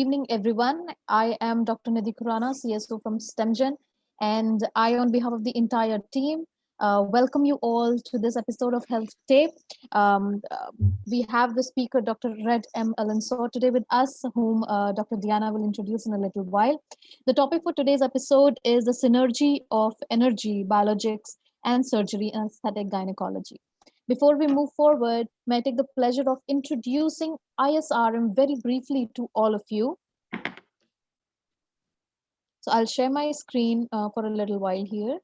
Evening, everyone. I am Dr. Nidhi Khurana, CSO from STEMGen, and I, on behalf of the entire team, welcome you all to this episode of Health Tape. Um, uh, we have the speaker, Dr. M Alinsod, today with us, whom Dr. Diana will introduce in a little while. The topic for today's episode is the synergy of energy, biologics, and surgery and aesthetic gynecology. Before we move forward, may I take the pleasure of introducing ISRM very briefly to all of you. So I'll share my screen for a little while here.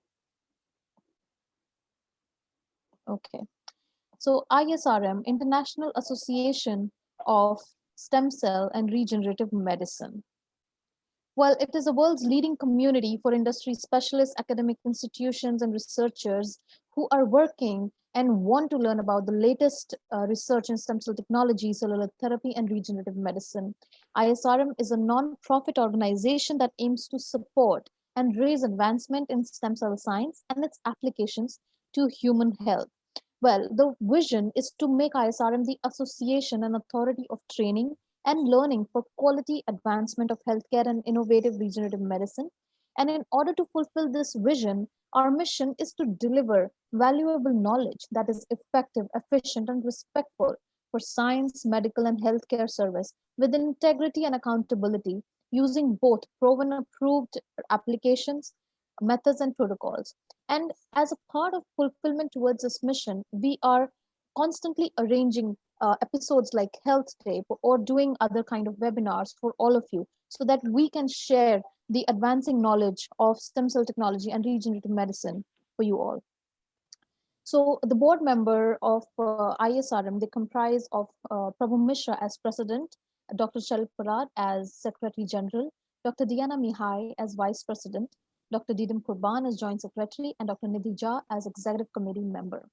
Okay. So ISRM, International Association of Stem Cell and Regenerative Medicine. Well, it is the world's leading community for industry specialists, academic institutions, and researchers who are working and want to learn about the latest research in stem cell technology, cellular therapy, and regenerative medicine. ISRM is a non-profit organization that aims to support and raise advancement in stem cell science and its applications to human health. Well, the vision is to make ISRM the association and authority of training and learning for quality advancement of healthcare and innovative regenerative medicine. And in order to fulfill this vision, our mission is to deliver valuable knowledge that is effective, efficient, and respectful for science, medical, and healthcare service with integrity and accountability using both proven approved applications, methods, and protocols. And as a part of fulfillment towards this mission, we are constantly arranging episodes like Health Tape or doing other kind of webinars for all of you so that we can share the advancing knowledge of stem cell technology and regenerative medicine for you all. So the board member of ISRM, they comprise of Prabhu Mishra as president, Dr. Sharif Parad as secretary general, Dr. Diana Mihai as vice president, Dr. Didam Kurban as joint secretary, and Dr. Nidhi Jha as executive committee member.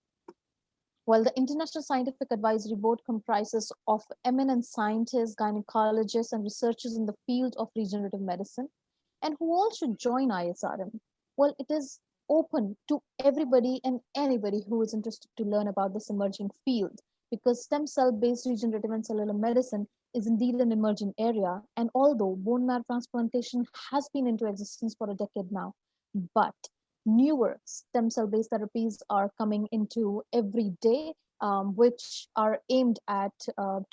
While the International Scientific Advisory Board comprises of eminent scientists, gynecologists, and researchers in the field of regenerative medicine, and who all should join ISRM? Well, it is open to everybody and anybody who is interested to learn about this emerging field because stem cell-based regenerative and cellular medicine is indeed an emerging area. And although bone marrow transplantation has been into existence for a decade now, but newer stem cell based therapies are coming into every day, which are aimed at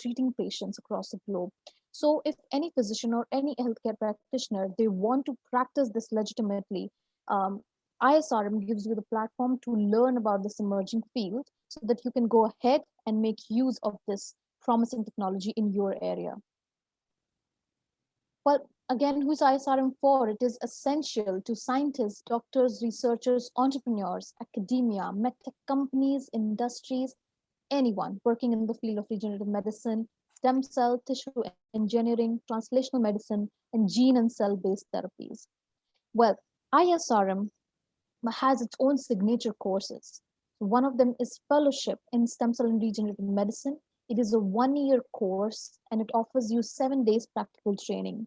treating patients across the globe. So if any physician or any healthcare practitioner, they want to practice this legitimately, ISRM gives you the platform to learn about this emerging field so that you can go ahead and make use of this promising technology in your area. Well, again, who's ISRM for? It is essential to scientists, doctors, researchers, entrepreneurs, academia, medtech companies, industries, anyone working in the field of regenerative medicine, stem cell, tissue engineering, translational medicine, and gene and cell-based therapies. Well, ISRM has its own signature courses. One of them is fellowship in stem cell and regenerative medicine. It is a 1-year course and it offers you 7 days practical training.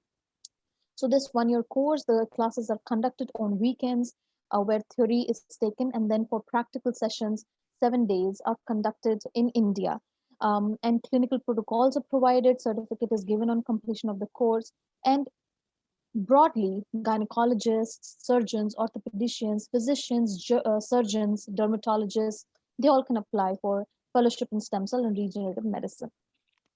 So this 1-year course, the classes are conducted on weekends where theory is taken, and then for practical sessions, 7 days are conducted in India. And clinical protocols are provided, certificate is given on completion of the course, and broadly, gynecologists, surgeons, orthopedicians, physicians, surgeons, dermatologists, they all can apply for fellowship in stem cell and regenerative medicine.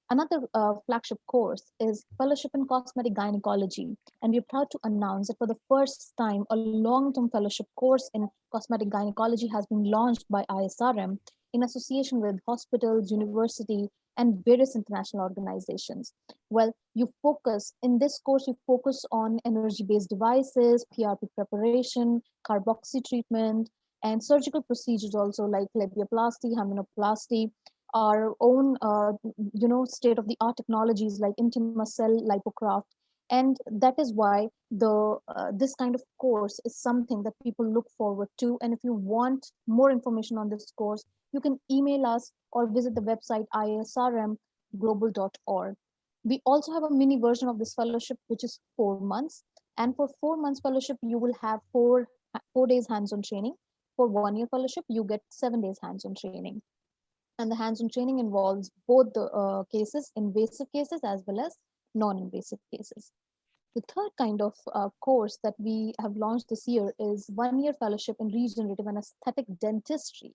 Another flagship course is Fellowship in Cosmetic Gynaecology, and we're proud to announce that for the first time, a long-term fellowship course in Cosmetic Gynaecology has been launched by ISRM in association with hospitals, university, and various international organizations. Well, in this course, you focus on energy-based devices, PRP preparation, carboxy treatment, and surgical procedures also like labiaplasty, laminoplasty, our own, state-of-the-art technologies like intima cell lipocraft. And that is why this kind of course is something that people look forward to. And if you want more information on this course, you can email us or visit the website isrmglobal.org. We also have a mini version of this fellowship, which is 4 months. And for 4 months fellowship, you will have 4 days hands-on training. For 1-year fellowship, you get 7 days hands-on training. And the hands-on training involves both the cases, invasive cases, as well as non-invasive cases. The third kind of course that we have launched this year is 1-year fellowship in regenerative and aesthetic dentistry.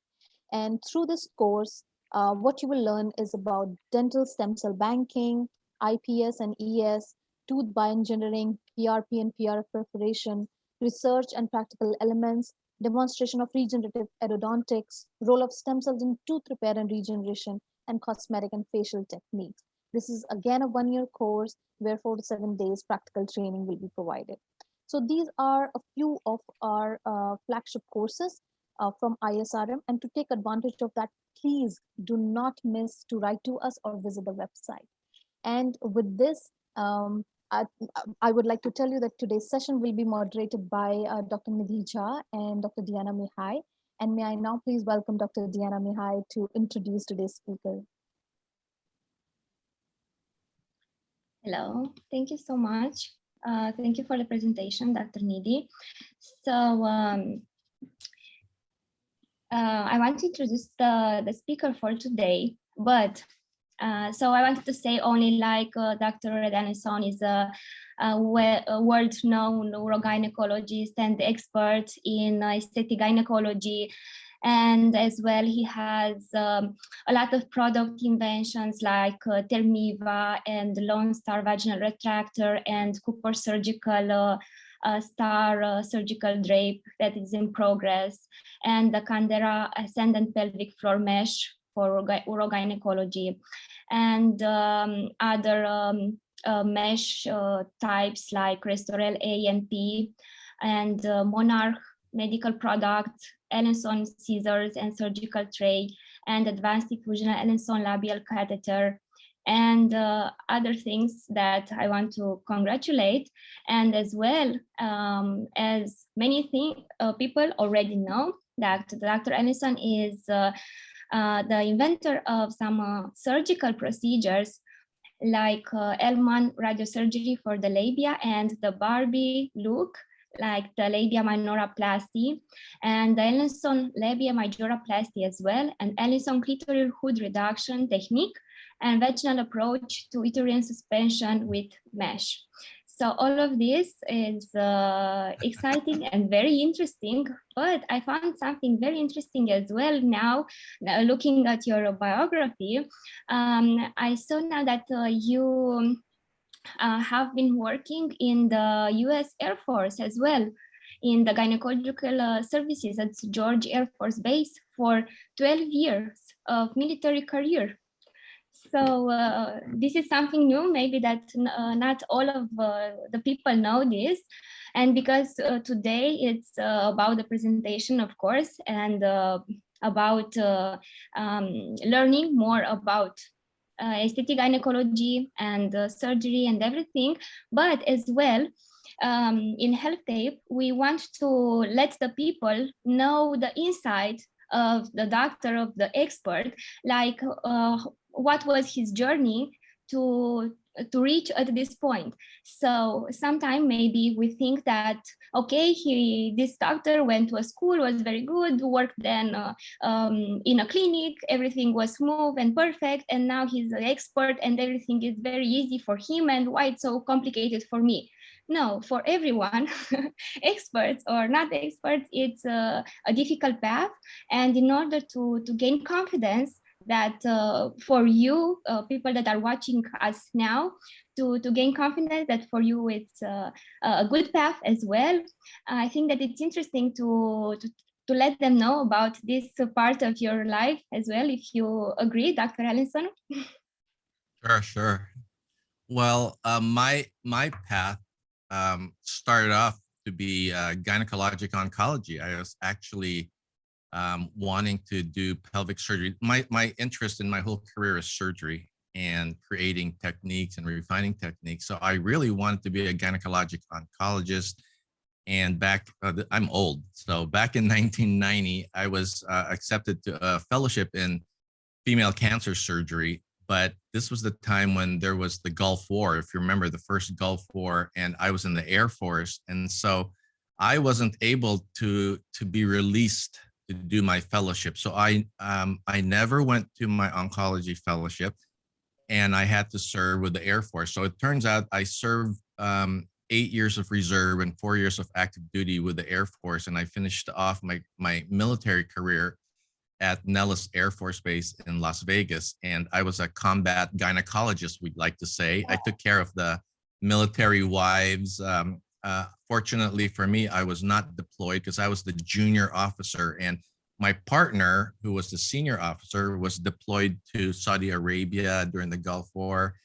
And through this course, what you will learn is about dental stem cell banking, IPS and ES, tooth bioengineering, PRP and PRF preparation, research and practical elements, demonstration of regenerative endodontics, role of stem cells in tooth repair and regeneration, and cosmetic and facial techniques. This is again a 1-year course where 4 to 7 days practical training will be provided. So these are a few of our flagship courses from IASRM, and to take advantage of that, please do not miss to write to us or visit the website. And with this, I would like to tell you that today's session will be moderated by Dr. Nidhi Jha and Dr. Diana Mihai. And may I now please welcome Dr. Diana Mihai to introduce today's speaker. Hello, thank you so much. Thank you for the presentation, Dr. Nidhi. So I want to introduce the speaker for today, but so I wanted to say only like Dr. Regenerative is a world-known urogynecologist and expert in aesthetic gynecology. And as well, he has a lot of product inventions like Termiva and Lone Star Vaginal Retractor and Cooper Surgical Star Surgical Drape that is in progress, and the Candera Ascendant Pelvic Floor Mesh for urogynecology, and other mesh types like Restorel A and P, and Monarch medical products, Alinsod scissors and surgical tray, and advanced diffusional Alinsod labial catheter, and other things that I want to congratulate. And as well, as many people already know, that Dr. Alinsod is the inventor of some surgical procedures like Elman radiosurgery for the labia and the Barbie look, like the labia minoroplasty, and the Alinsod labia majoroplasty as well, and Alinsod clitoral hood reduction technique, and vaginal approach to uterine suspension with mesh. So all of this is exciting and very interesting, but I found something very interesting as well now, looking at your biography. I saw now that you have been working in the US Air Force as well, in the gynecological services at George Air Force Base for 12 years of military career. So this is something new, maybe that not all of the people know this. And because today it's about the presentation, of course, and about learning more about aesthetic gynecology and surgery and everything, but as well, in HealthTAPE, we want to let the people know the inside of the doctor, of the expert, like what was his journey to reach at this point. So sometimes maybe we think that, okay, this doctor went to a school, was very good, worked then in a clinic, everything was smooth and perfect, and now he's an expert and everything is very easy for him, and why it's so complicated for me? No, for everyone, experts or not experts, it's a difficult path. And in order to gain confidence, that for you, people that are watching us now, to gain confidence that for you it's a good path as well, I think that it's interesting to let them know about this part of your life as well, if you agree, Dr. Alinsod. Sure. Well, my path started off to be gynecologic oncology. I was actually wanting to do pelvic surgery. My interest in my whole career is surgery and creating techniques and refining techniques. So I really wanted to be a gynecologic oncologist. And back, I'm old. So back in 1990, I was accepted to a fellowship in female cancer surgery. But this was the time when there was the Gulf War, if you remember the first Gulf War, and I was in the Air Force. And so I wasn't able to be released to do my fellowship. So I never went to my oncology fellowship. and I had to serve with the Air Force. So it turns out I served 8 years of reserve and 4 years of active duty with the Air Force. And I finished off my military career at Nellis Air Force Base in Las Vegas. And I was a combat gynecologist, we'd like to say. I took care of the military wives. Fortunately for me, I was not deployed because I was the junior officer. And my partner, who was the senior officer, was deployed to Saudi Arabia during the Gulf War.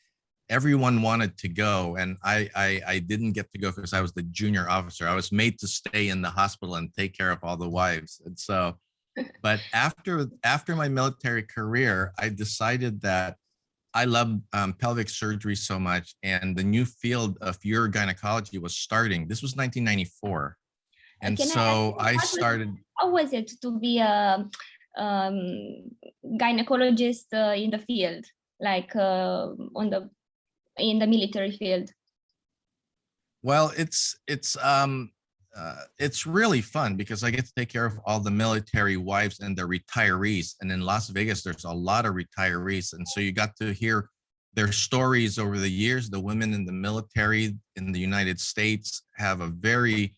Everyone wanted to go, and I didn't get to go because I was the junior officer. I was made to stay in the hospital and take care of all the wives. And so, but after my military career, I decided that I love pelvic surgery so much, and the new field of urogynecology was starting. This was 1994, and so I started. How was it to be a gynecologist in the field, like in the military field? Well, it's really fun because I get to take care of all the military wives and the retirees. And in Las Vegas, there's a lot of retirees. And so you got to hear their stories over the years. The women in the military in the United States have a very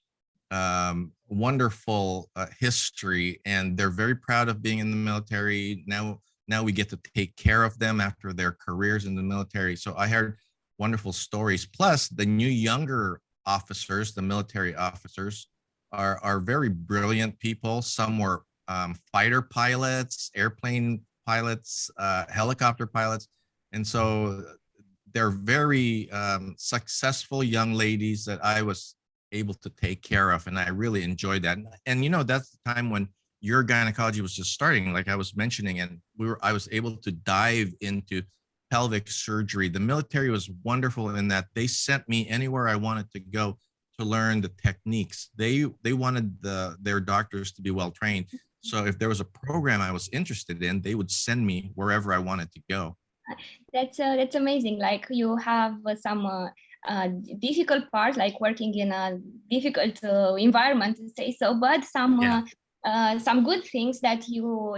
wonderful history, and they're very proud of being in the military. Now we get to take care of them after their careers in the military. So I heard wonderful stories. Plus, the new younger officers, the military officers, are very brilliant people. Some were fighter pilots, airplane pilots, helicopter pilots. And so they're very successful young ladies that I was able to take care of. And I really enjoyed that. And, you know, that's the time when urogynecology was just starting, like I was mentioning, and I was able to dive into pelvic surgery. The military was wonderful in that they sent me anywhere I wanted to go to learn the techniques. They wanted their doctors to be well trained. So if there was a program I was interested in, they would send me wherever I wanted to go. That's amazing. Like you have some difficult part, like working in a difficult environment, to say so, but some good things that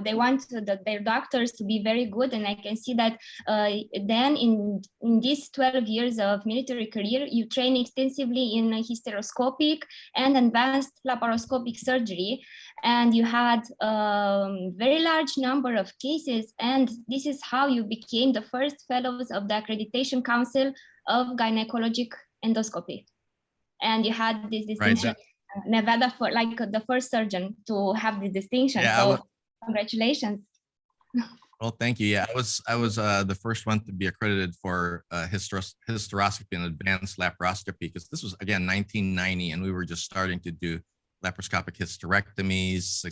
they want their doctors to be very good. And I can see that then in these 12 years of military career, you train extensively in hysteroscopic and advanced laparoscopic surgery, and you had a very large number of cases, and this is how you became the first fellows of the Accreditation Council of Gynecologic Endoscopy. And you had this distinction. Right. Nevada, for like the first surgeon to have the distinction. Yeah, so congratulations. Well, thank you. Yeah, I was the first one to be accredited for hysteroscopy and advanced laparoscopy, because this was, again, 1990, and we were just starting to do laparoscopic hysterectomies,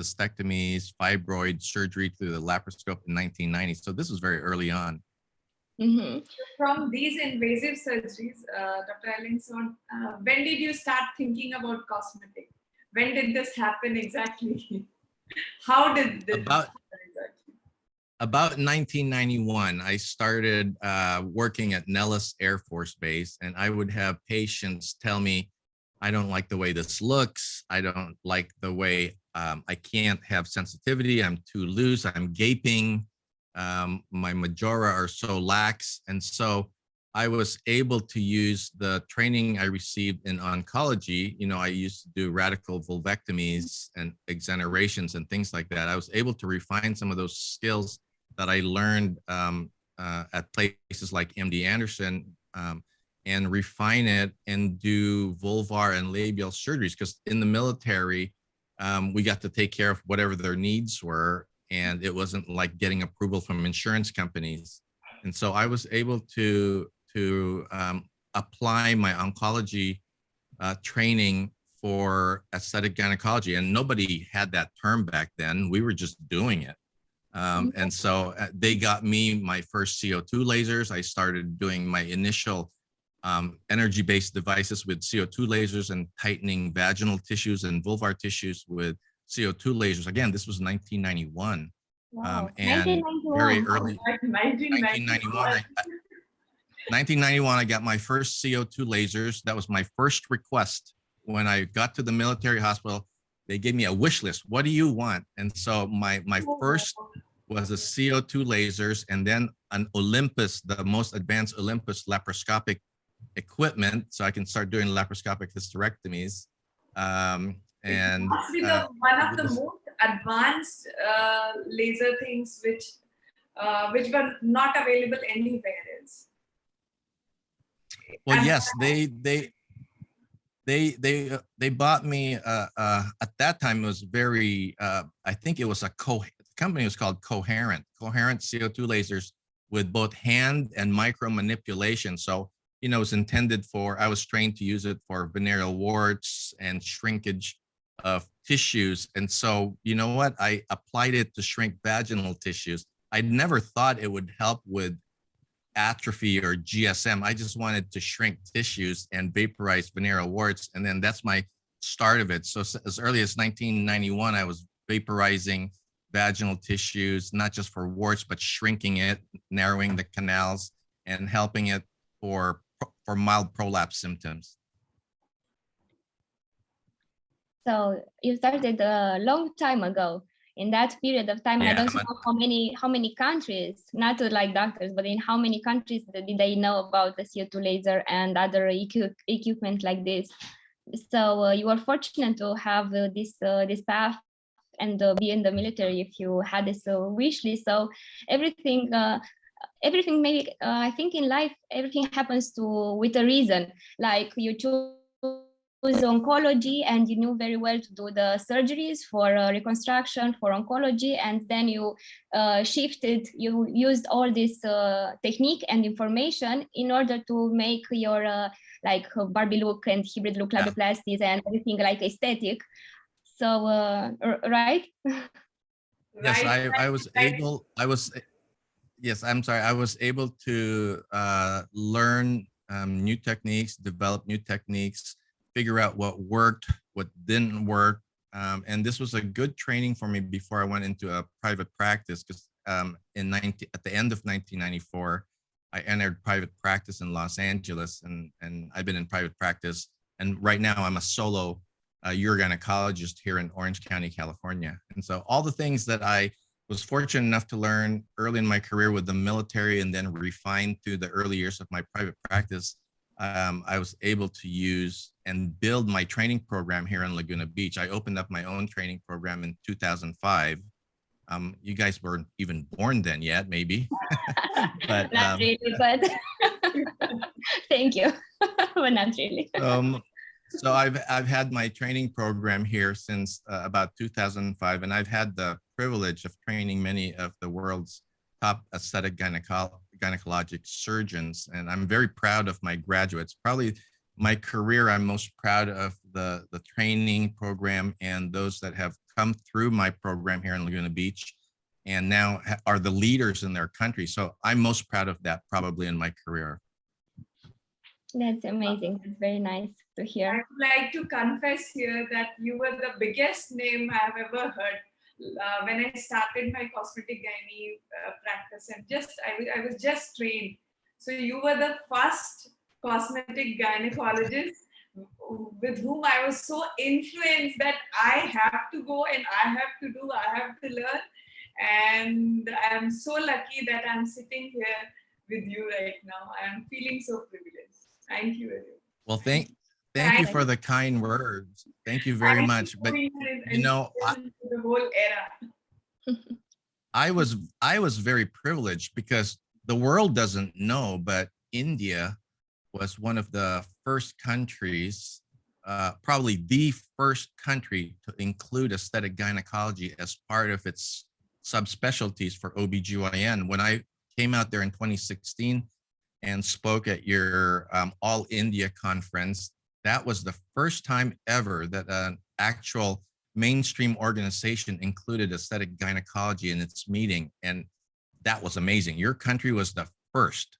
cystectomies, fibroid surgery through the laparoscope in 1990. So this was very early on. Mm-hmm. From these invasive surgeries, Dr. Alinsod, when did you start thinking about cosmetic? When did this happen exactly? How did this happen exactly? About 1991, I started working at Nellis Air Force Base, and I would have patients tell me, I don't like the way this looks. I don't like the way I can't have sensitivity. I'm too loose. I'm gaping. My majora are so lax. And so I was able to use the training I received in oncology. You know, I used to do radical vulvectomies and exenerations and things like that. I was able to refine some of those skills that I learned at places like MD Anderson and refine it and do vulvar and labial surgeries, because in the military, we got to take care of whatever their needs were. And it wasn't like getting approval from insurance companies. And so I was able to apply my oncology training for aesthetic gynecology. And nobody had that term back then. We were just doing it. And so they got me my first CO2 lasers. I started doing my initial energy-based devices with CO2 lasers and tightening vaginal tissues and vulvar tissues with CO2 lasers. Again, this was 1991. Wow. And 1991. very early, 1991, I got my first CO2 lasers. That was my first request. When I got to the military hospital, they gave me a wish list. What do you want? And so my first was a CO2 lasers, and then an Olympus, the most advanced Olympus laparoscopic equipment, so I can start doing laparoscopic hysterectomies. It must be the one of the most advanced laser things which were not available anywhere else. Well, yes, they bought me at that time. It was very I think it was the company was called Coherent CO2 lasers with both hand and micro manipulation. So it was intended for, I was trained to use it for venereal warts and shrinkage of tissues. And so you know what, I applied it to shrink vaginal tissues. I never thought it would help with atrophy or GSM. I just wanted to shrink tissues and vaporize venereal warts. And then that's my start of it. So as early as 1991, I was vaporizing vaginal tissues, not just for warts, but shrinking it, narrowing the canals, and helping it for mild prolapse symptoms. So you started a long time ago. In that period of time, yeah, I don't know how many countries, not like doctors, but in how many countries did they know about the CO2 laser and other equipment like this? So you were fortunate to have this path and be in the military if you had this wish list. So everything maybe I think in life everything happens with a reason. Like you chose oncology and you knew very well to do the surgeries for reconstruction for oncology, and then you shifted, you used all this technique and information in order to make your like Barbie look and hybrid look laboplasties and everything like aesthetic. So right? Yes, I was able, yes, I'm sorry, I was able to learn new techniques, develop new techniques, figure out what worked, what didn't work. And this was a good training for me before I went into a private practice, because at the end of 1994, I entered private practice in Los Angeles, and I've been in private practice. And right now I'm a solo urogynecologist here in Orange County, California. And so all the things that I was fortunate enough to learn early in my career with the military and then refined through the early years of my private practice, I was able to use and build my training program here in Laguna Beach. I opened up my own training program in 2005. You guys weren't even born then yet, maybe. But not really, but thank you. But not really. So I've had my training program here since about 2005, and I've had the privilege of training many of the world's top aesthetic gynecologic surgeons, and I'm very proud of my graduates. Probably my career, I'm most proud of the training program and those that have come through my program here in Laguna Beach and now are the leaders in their country. So I'm most proud of that probably in my career. That's amazing. That's very nice to hear. I would like to confess here that you were the biggest name I have ever heard when I started my cosmetic gynae practice, and I was just trained. So you were the first cosmetic gynecologist with whom I was so influenced that I have to go and I have to do, I have to learn. And I'm so lucky that I'm sitting here with you right now. I'm feeling so privileged. Thank you very much. Well, thank you for the kind words. Thank you very much. But you know, the whole era. I was very privileged because the world doesn't know, but India was one of the first countries, probably the first country to include aesthetic gynecology as part of its subspecialties for OBGYN. When I came out there in 2016 and spoke at your All India conference, that was the first time ever that an actual mainstream organization included aesthetic gynecology in its meeting. And that was amazing. Your country was the first.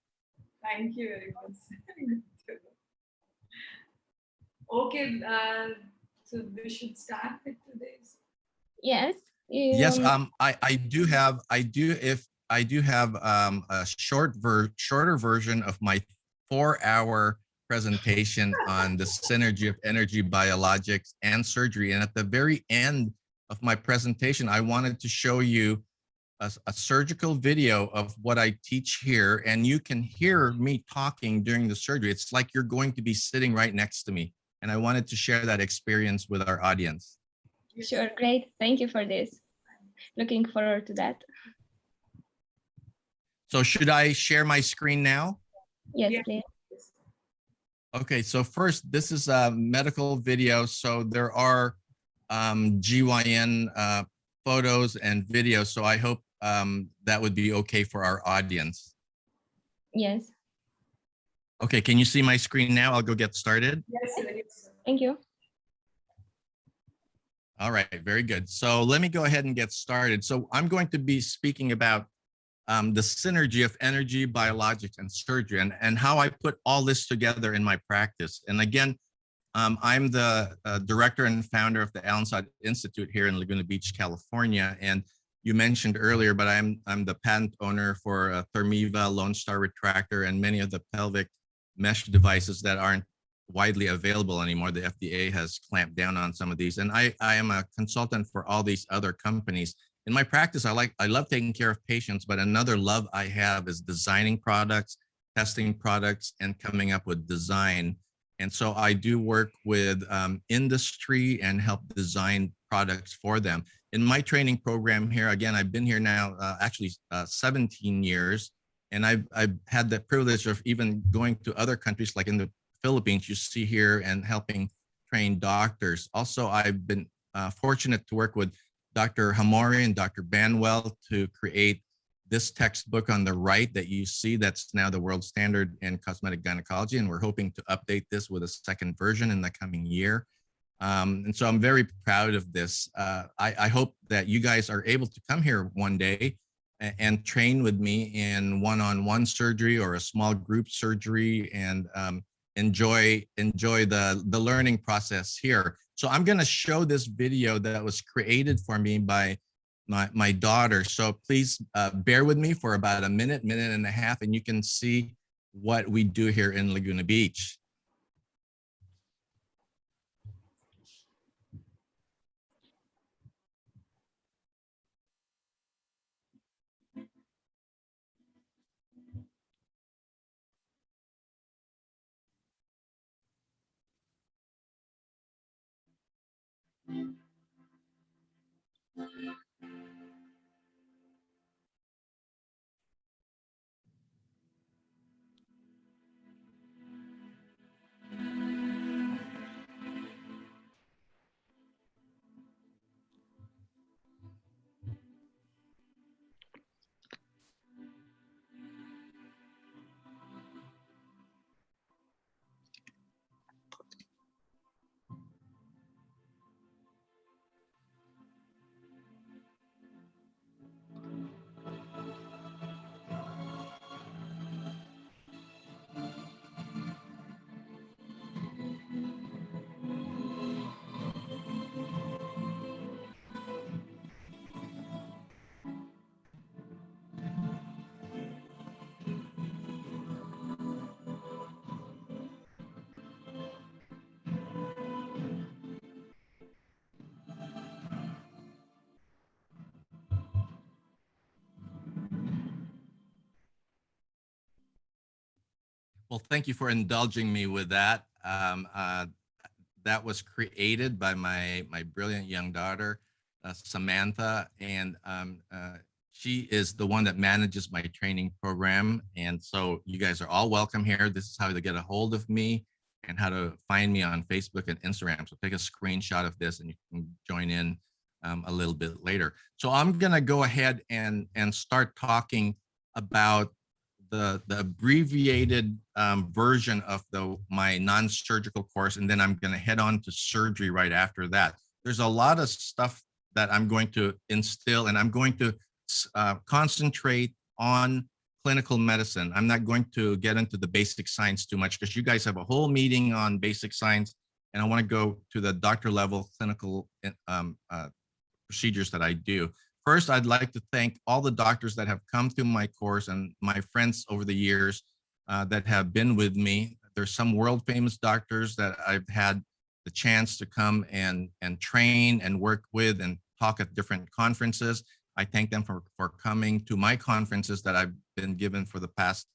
Thank you very much. Okay, so we should start with today's. Yes. Yes, I do have a shorter version of my 4-hour presentation on the synergy of energy, biologics, and surgery. And at the very end of my presentation, I wanted to show you a surgical video of what I teach here, and you can hear me talking during the surgery. It's like you're going to be sitting right next to me. And I wanted to share that experience with our audience. Sure, great. Thank you for this. Looking forward to that. So should I share my screen now? Yes, Yeah. please. Okay, so first, this is a medical video. So there are GYN photos and videos. So I hope that would be okay for our audience. Yes. Okay, can you see my screen now? I'll go get started. Yes, yes. Thank you. All right, very good. So let me go ahead and get started. So I'm going to be speaking about the synergy of energy, biologics, and surgery, and how I put all this together in my practice. And again, I'm the director and founder of the Alinsod Institute here in Laguna Beach, California. And you mentioned earlier, but I'm the patent owner for Thermiva, Lone Star Retractor, and many of the pelvic mesh devices that aren't widely available anymore. The FDA has clamped down on some of these. And I am a consultant for all these other companies. In my practice, I love taking care of patients, but another love I have is designing products, testing products, and coming up with design. And so I do work with industry and help design products for them. In my training program here, again, I've been here now actually 17 years, and I've had the privilege of even going to other countries, like in the Philippines, you see here, and helping train doctors. Also, I've been fortunate to work with Dr. Hamori and Dr. Banwell to create this textbook on the right that you see. That's now the world standard in cosmetic gynecology, and we're hoping to update this with a second version in the coming year. And so I'm very proud of this. I hope that you guys are able to come here one day and train with me in one-on-one surgery or a small group surgery, and enjoy the learning process here. So I'm going to show this video that was created for me by my daughter. So please bear with me for about a minute and a half, and you can see what we do here in Laguna Beach. Well, thank you for indulging me with that. That was created by my brilliant young daughter, Samantha, and she is the one that manages my training program. And so you guys are all welcome here. This is how to get a hold of me and how to find me on Facebook and Instagram. So take a screenshot of this and you can join in a little bit later. So I'm gonna go ahead and start talking about the abbreviated version of my non-surgical course, and then I'm going to head on to surgery right after that. There's a lot of stuff that I'm going to instill, and I'm going to concentrate on clinical medicine. I'm not going to get into the basic science too much because you guys have a whole meeting on basic science, and I want to go to the doctor level clinical procedures that I do. First, I'd like to thank all the doctors that have come through my course and my friends over the years that have been with me. There's some world famous doctors that I've had the chance to come and train and work with and talk at different conferences. I thank them for coming to my conferences that I've been given for the past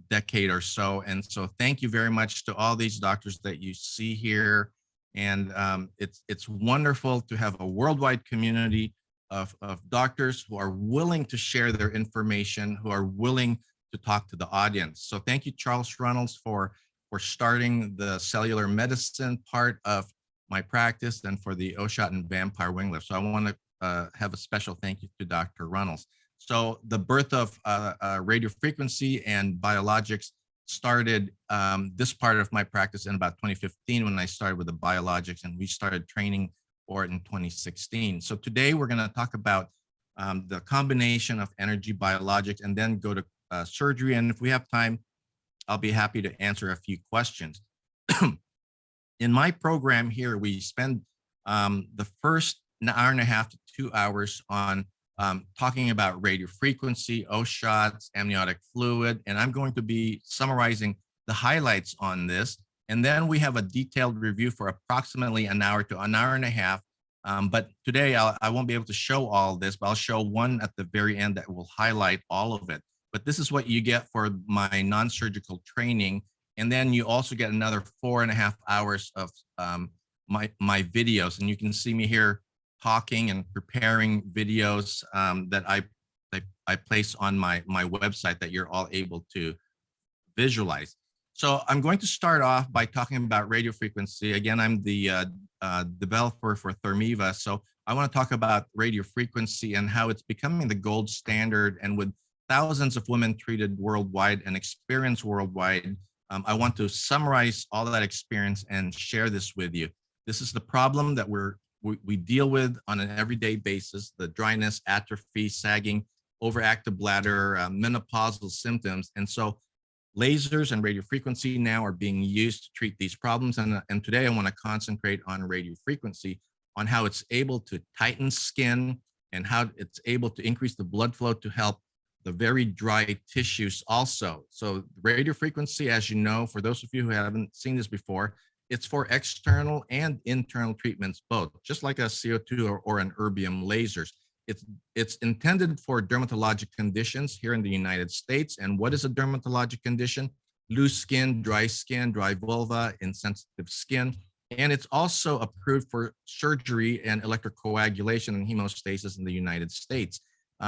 decade or so. And so thank you very much to all these doctors that you see here. And it's wonderful to have a worldwide community of doctors who are willing to share their information, who are willing to talk to the audience. So thank you, Charles Reynolds, for starting the cellular medicine part of my practice and for the O-shot and vampire wing lift. So I want to have a special thank you to Dr. Reynolds. So the birth of radiofrequency and biologics started this part of my practice in about 2015 when I started with the biologics, and we started training for it in 2016. So today we're going to talk about the combination of energy biologics and then go to surgery. And if we have time, I'll be happy to answer a few questions. In my program here, we spend the first hour and a half to 2 hours on talking about radiofrequency, O-shots, amniotic fluid, and I'm going to be summarizing the highlights on this. And then we have a detailed review for approximately an hour to an hour and a half. But today I won't be able to show all this, but I'll show one at the very end that will highlight all of it. But this is what you get for my non-surgical training. And then you also get another 4.5 hours of my videos. And you can see me here talking and preparing videos that I place on my website that you're all able to visualize. So I'm going to start off by talking about radiofrequency. Again, I'm the developer for Thermiva. So I want to talk about radiofrequency and how it's becoming the gold standard. And with thousands of women treated worldwide and experience worldwide, I want to summarize all of that experience and share this with you. This is the problem that we deal with on an everyday basis: the dryness, atrophy, sagging, overactive bladder, menopausal symptoms. And so lasers and radiofrequency now are being used to treat these problems. And today I want to concentrate on radiofrequency, on how it's able to tighten skin and how it's able to increase the blood flow to help the very dry tissues also. So radiofrequency, as you know, for those of you who haven't seen this before, it's for external and internal treatments both, just like a CO2 or an erbium lasers. It's intended for dermatologic conditions here in the United States. And what is a dermatologic condition? Loose skin, dry vulva, insensitive skin. And it's also approved for surgery and electrocoagulation and hemostasis in the United States.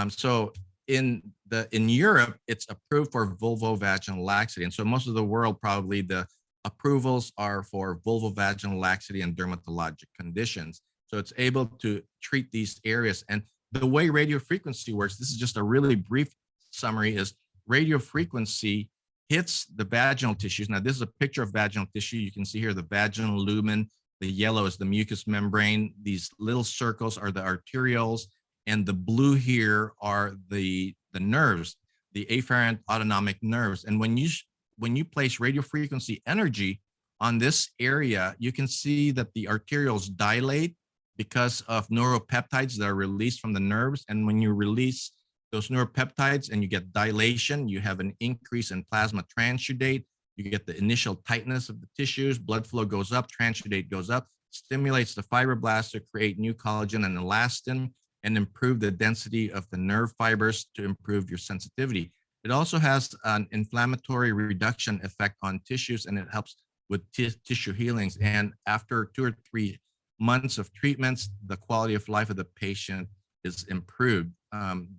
So in Europe, it's approved for vulvovaginal laxity. And so most of the world, probably the approvals are for vulvovaginal laxity and dermatologic conditions. So it's able to treat these areas. And the way radiofrequency works, this is just a really brief summary, is radiofrequency hits the vaginal tissues. Now, this is a picture of vaginal tissue. You can see here the vaginal lumen. The yellow is the mucous membrane. These little circles are the arterioles. And the blue here are the nerves, the afferent autonomic nerves. And when you place radiofrequency energy on this area, you can see that the arterioles dilate because of neuropeptides that are released from the nerves. And when you release those neuropeptides and you get dilation, you have an increase in plasma transudate. You get the initial tightness of the tissues, blood flow goes up, transudate goes up, stimulates the fibroblasts to create new collagen and elastin, and improve the density of the nerve fibers to improve your sensitivity. It also has an inflammatory reduction effect on tissues, and it helps with tissue healings. And after 2 or 3 months of treatments, the quality of life of the patient is improved.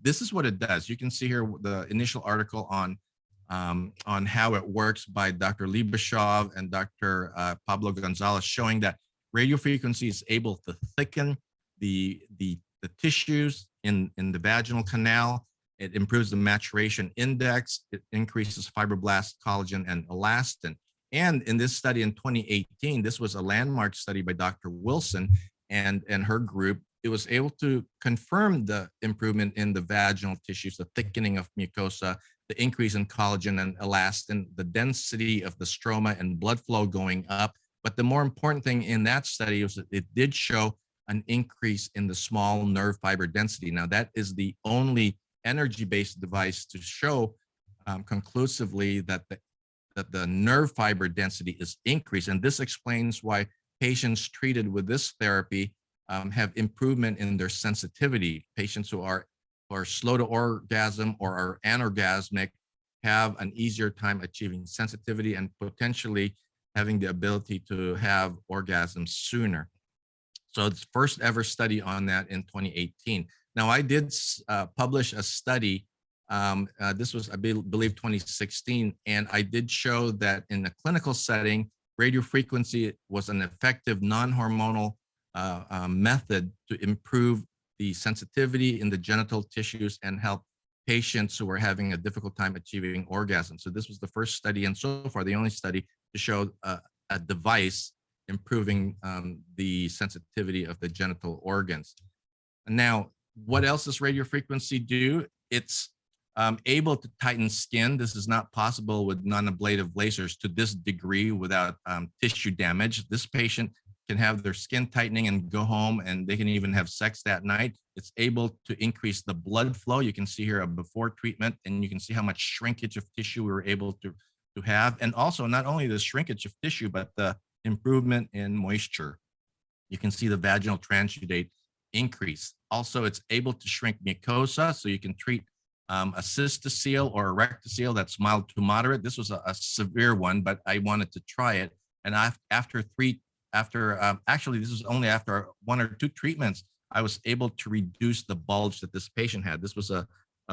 This is what it does. You can see here the initial article on how it works by Dr. Libashov and Dr. Pablo Gonzalez, showing that radiofrequency is able to thicken the tissues in the vaginal canal. It improves the maturation index. It increases fibroblast, collagen, and elastin. And in this study in 2018, this was a landmark study by Dr. Wilson and her group. It was able to confirm the improvement in the vaginal tissues, the thickening of mucosa, the increase in collagen and elastin, the density of the stroma and blood flow going up. But the more important thing in that study was that it did show an increase in the small nerve fiber density. Now, that is the only energy-based device to show conclusively that the nerve fiber density is increased. And this explains why patients treated with this therapy have improvement in their sensitivity. Patients who are slow to orgasm or are anorgasmic have an easier time achieving sensitivity and potentially having the ability to have orgasms sooner. So it's first ever study on that in 2018. Now I did publish a study, this was I believe 2016, and I did show that in a clinical setting, radiofrequency was an effective non-hormonal method to improve the sensitivity in the genital tissues and help patients who were having a difficult time achieving orgasm. So this was the first study, and so far the only study to show a device improving the sensitivity of the genital organs. Now, what else does radiofrequency do? It's able to tighten skin. This is not possible with non-ablative lasers to this degree without tissue damage. This patient can have their skin tightening and go home, and they can even have sex that night. It's able to increase the blood flow. You can see here a before treatment, and you can see how much shrinkage of tissue we were able to have. And also not only the shrinkage of tissue, but the improvement in moisture. You can see the vaginal transudate increase. Also, it's able to shrink mucosa, so you can treat a cystocele or a rectocele that's mild to moderate. This was a severe one, but I wanted to try it. And actually, this was only after 1 or 2 treatments, I was able to reduce the bulge that this patient had. This was a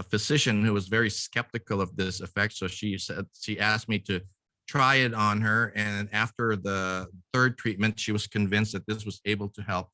physician who was very skeptical of this effect. So she asked me to try it on her. And after the 3rd treatment, she was convinced that this was able to help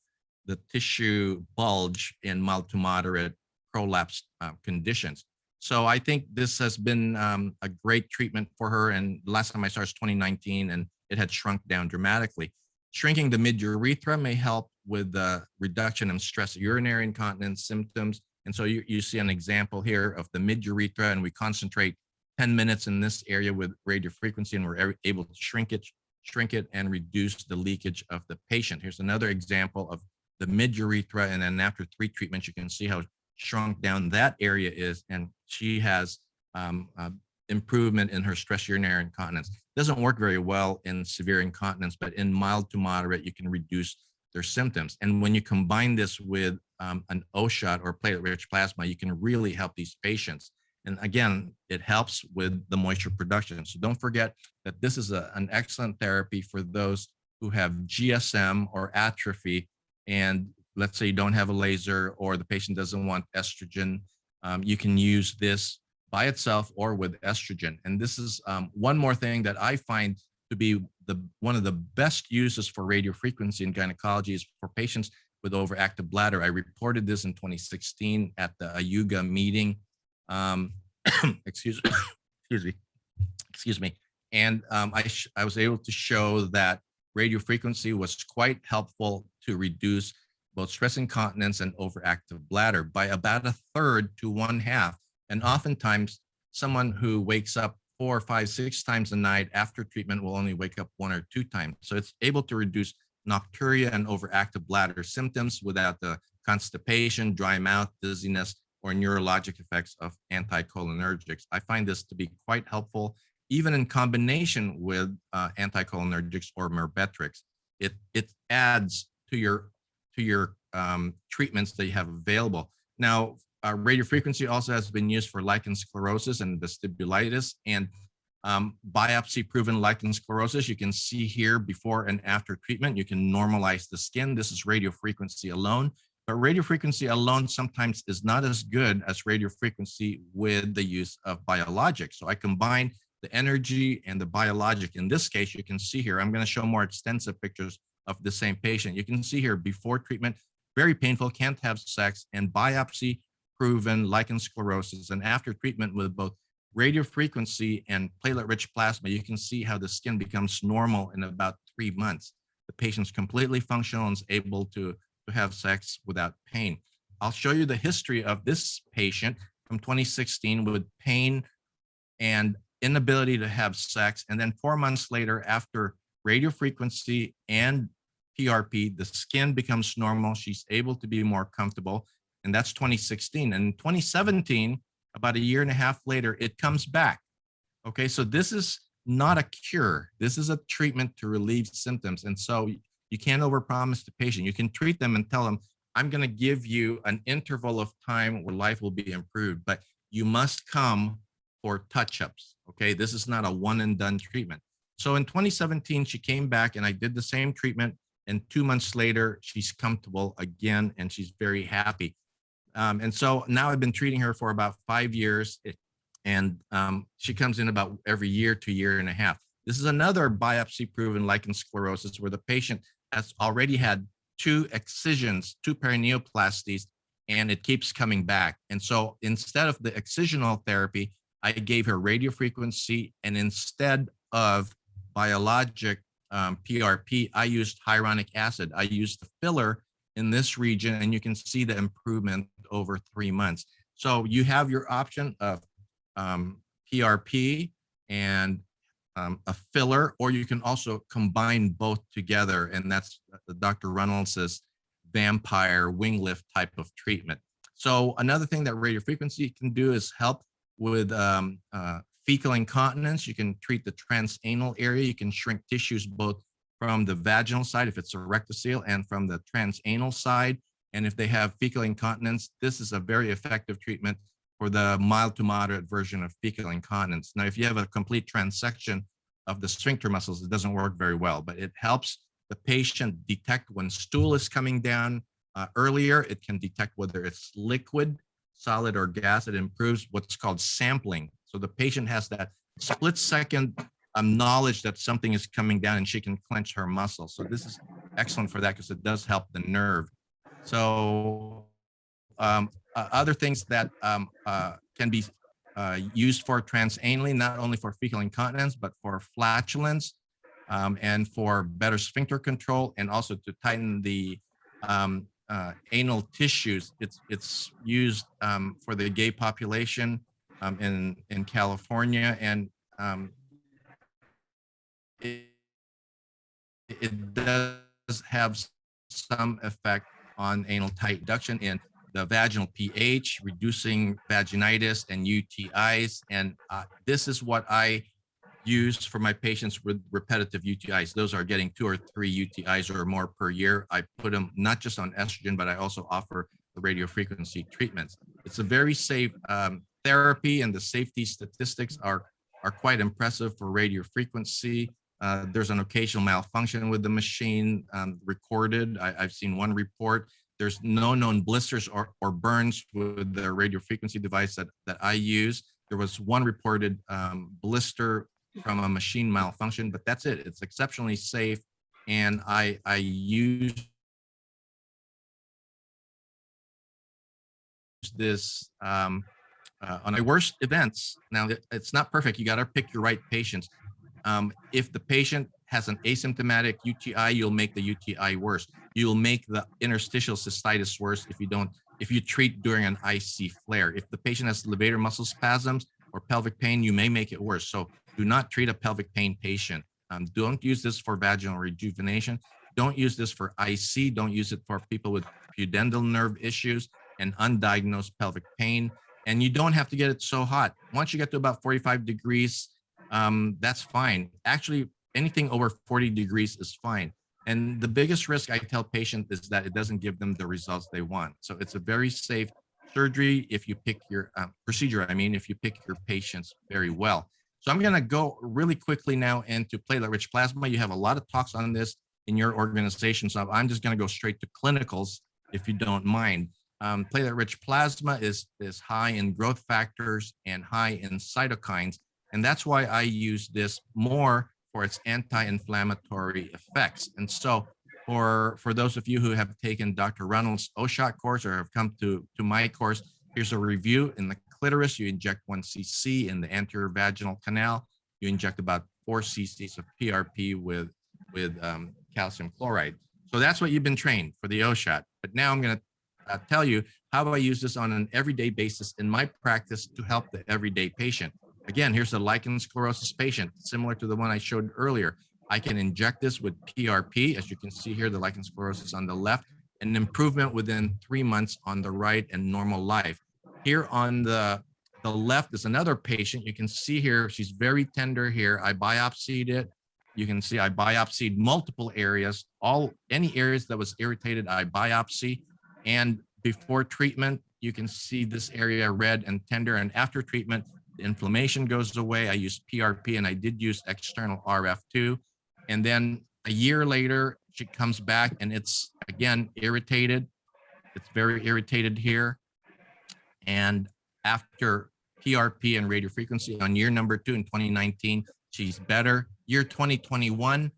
the tissue bulge in mild to moderate prolapse conditions. So I think this has been a great treatment for her. And the last time I saw her was 2019, and it had shrunk down dramatically. Shrinking the mid-urethra may help with the reduction in stress urinary incontinence symptoms. And so you see an example here of the mid-urethra, and we concentrate 10 minutes in this area with radiofrequency, and we're able to shrink it and reduce the leakage of the patient. Here's another example of the mid-urethra, and then after 3 treatments, you can see how shrunk down that area is, and she has improvement in her stress urinary incontinence. It doesn't work very well in severe incontinence, but in mild to moderate, you can reduce their symptoms. And when you combine this with an O shot or platelet-rich plasma, you can really help these patients. And again, it helps with the moisture production. So don't forget that this is an excellent therapy for those who have GSM or atrophy, and let's say you don't have a laser or the patient doesn't want estrogen, you can use this by itself or with estrogen. And this is one more thing that I find to be one of the best uses for radiofrequency in gynecology is for patients with overactive bladder. I reported this in 2016 at the AYUGA meeting. Excuse me. And I was able to show that radiofrequency was quite helpful to reduce both stress incontinence and overactive bladder by about 1/3 to 1/2. And oftentimes, someone who wakes up 4, 5, 6 times a night after treatment will only wake up 1 or 2 times. So it's able to reduce nocturia and overactive bladder symptoms without the constipation, dry mouth, dizziness, or neurologic effects of anticholinergics. I find this to be quite helpful, even in combination with anticholinergics or Myrbetriq. It adds to your treatments that you have available. Now, radiofrequency also has been used for lichen sclerosis and vestibulitis, and biopsy-proven lichen sclerosis. You can see here before and after treatment. You can normalize the skin. This is radiofrequency alone, but radiofrequency alone sometimes is not as good as radiofrequency with the use of biologics. So I combine the energy and the biologic. In this case, you can see here, I'm going to show more extensive pictures of the same patient. You can see here before treatment, very painful, can't have sex, and biopsy proven lichen sclerosis. And after treatment with both radiofrequency and platelet-rich plasma, you can see how the skin becomes normal in about 3 months. The patient's completely functional and is able to have sex without pain. I'll show you the history of this patient from 2016 with pain and inability to have sex. And then 4 months later, after radiofrequency and PRP, the skin becomes normal. She's able to be more comfortable. And that's 2016. And in 2017, about 1.5 years later, it comes back. Okay, so this is not a cure. This is a treatment to relieve symptoms. And so You can't overpromise the patient. You can treat them and tell them, I'm going to give you an interval of time where life will be improved, but you must come for touch-ups. Okay, this is not a one and done treatment. So in 2017, she came back and I did the same treatment. And 2 months later, she's comfortable again and she's very happy. And so now I've been treating her for about 5 years, and she comes in about every year to year and a half. This is another biopsy-proven lichen sclerosis where the patient has already had 2 excisions, 2 perineoplasties, and it keeps coming back. And so instead of the excisional therapy, I gave her radiofrequency, and instead of biologic PRP, I used hyaluronic acid. I used the filler in this region, and you can see the improvement over 3 months. So you have your option of PRP and a filler, or you can also combine both together, and that's Dr. Reynolds's vampire wing lift type of treatment. So another thing that radiofrequency can do is help with fecal incontinence. You can treat the transanal area. You can shrink tissues both from the vaginal side, if it's a rectocele, and from the transanal side. And if they have fecal incontinence, this is a very effective treatment for the mild to moderate version of fecal incontinence. Now, if you have a complete transection of the sphincter muscles, it doesn't work very well, but it helps the patient detect when stool is coming down earlier. It can detect whether it's liquid, solid, or gas. It improves what's called sampling. So the patient has that split-second knowledge that something is coming down, and she can clench her muscles. So this is excellent for that because it does help the nerve. So other things that can be used for transanally, not only for fecal incontinence, but for flatulence and for better sphincter control, and also to tighten the anal tissues. It's used for the gay population in California, and it does have some effect on anal tight reduction in the vaginal pH, reducing vaginitis and UTIs. And this is what I use for my patients with repetitive UTIs. Those are getting 2 or 3 UTIs or more per year. I put them not just on estrogen, but I also offer the radiofrequency treatments. It's a very safe therapy, and the safety statistics are quite impressive for radiofrequency. There's an occasional malfunction with the machine recorded. I've seen one report. There's no known blisters or burns with the radiofrequency device that I use. There was one reported blister from a machine malfunction, but that's it. It's exceptionally safe, and I use this on my worst events. Now, it's not perfect. You got to pick your right patients. If the patient has an asymptomatic UTI, you'll make the UTI worse. You'll make the interstitial cystitis worse if you treat during an IC flare. If the patient has levator muscle spasms or pelvic pain, you may make it worse. So do not treat a pelvic pain patient. Don't use this for vaginal rejuvenation. Don't use this for IC. Don't use it for people with pudendal nerve issues and undiagnosed pelvic pain. And you don't have to get it so hot. Once you get to about 45 degrees, that's fine. Actually, anything over 40 degrees is fine. And the biggest risk I tell patients is that it doesn't give them the results they want. So it's a very safe surgery if you pick your procedure. I mean, if you pick your patients very well. So I'm going to go really quickly now into platelet-rich plasma. You have a lot of talks on this in your organization, so I'm just going to go straight to clinicals, if you don't mind. Platelet-rich plasma is high in growth factors and high in cytokines, and that's why I use this more for its anti-inflammatory effects. And so for those of you who have taken Dr. Reynolds' OSHOT course or have come to my course, here's a review. In the clitoris, you inject 1 cc. In the anterior vaginal canal, you inject about 4 cc's of PRP with calcium chloride. So that's what you've been trained for the OSHOT. But now I'm going to tell you how I use this on an everyday basis in my practice to help the everyday patient. Again, here's a lichen sclerosis patient, similar to the one I showed earlier. I can inject this with PRP, as you can see here, the lichen sclerosis on the left, an improvement within 3 months on the right and normal life. Here on the left is another patient. You can see here, she's very tender here. I biopsied it. You can see I biopsied multiple areas, any areas that was irritated, I biopsy. And before treatment, you can see this area red and tender. And after treatment, the inflammation goes away. I used PRP and I did use external RF too. And then a year later, she comes back and it's again irritated. It's very irritated here. And after PRP and radiofrequency on year number 2 in 2019, she's better. Year 2021,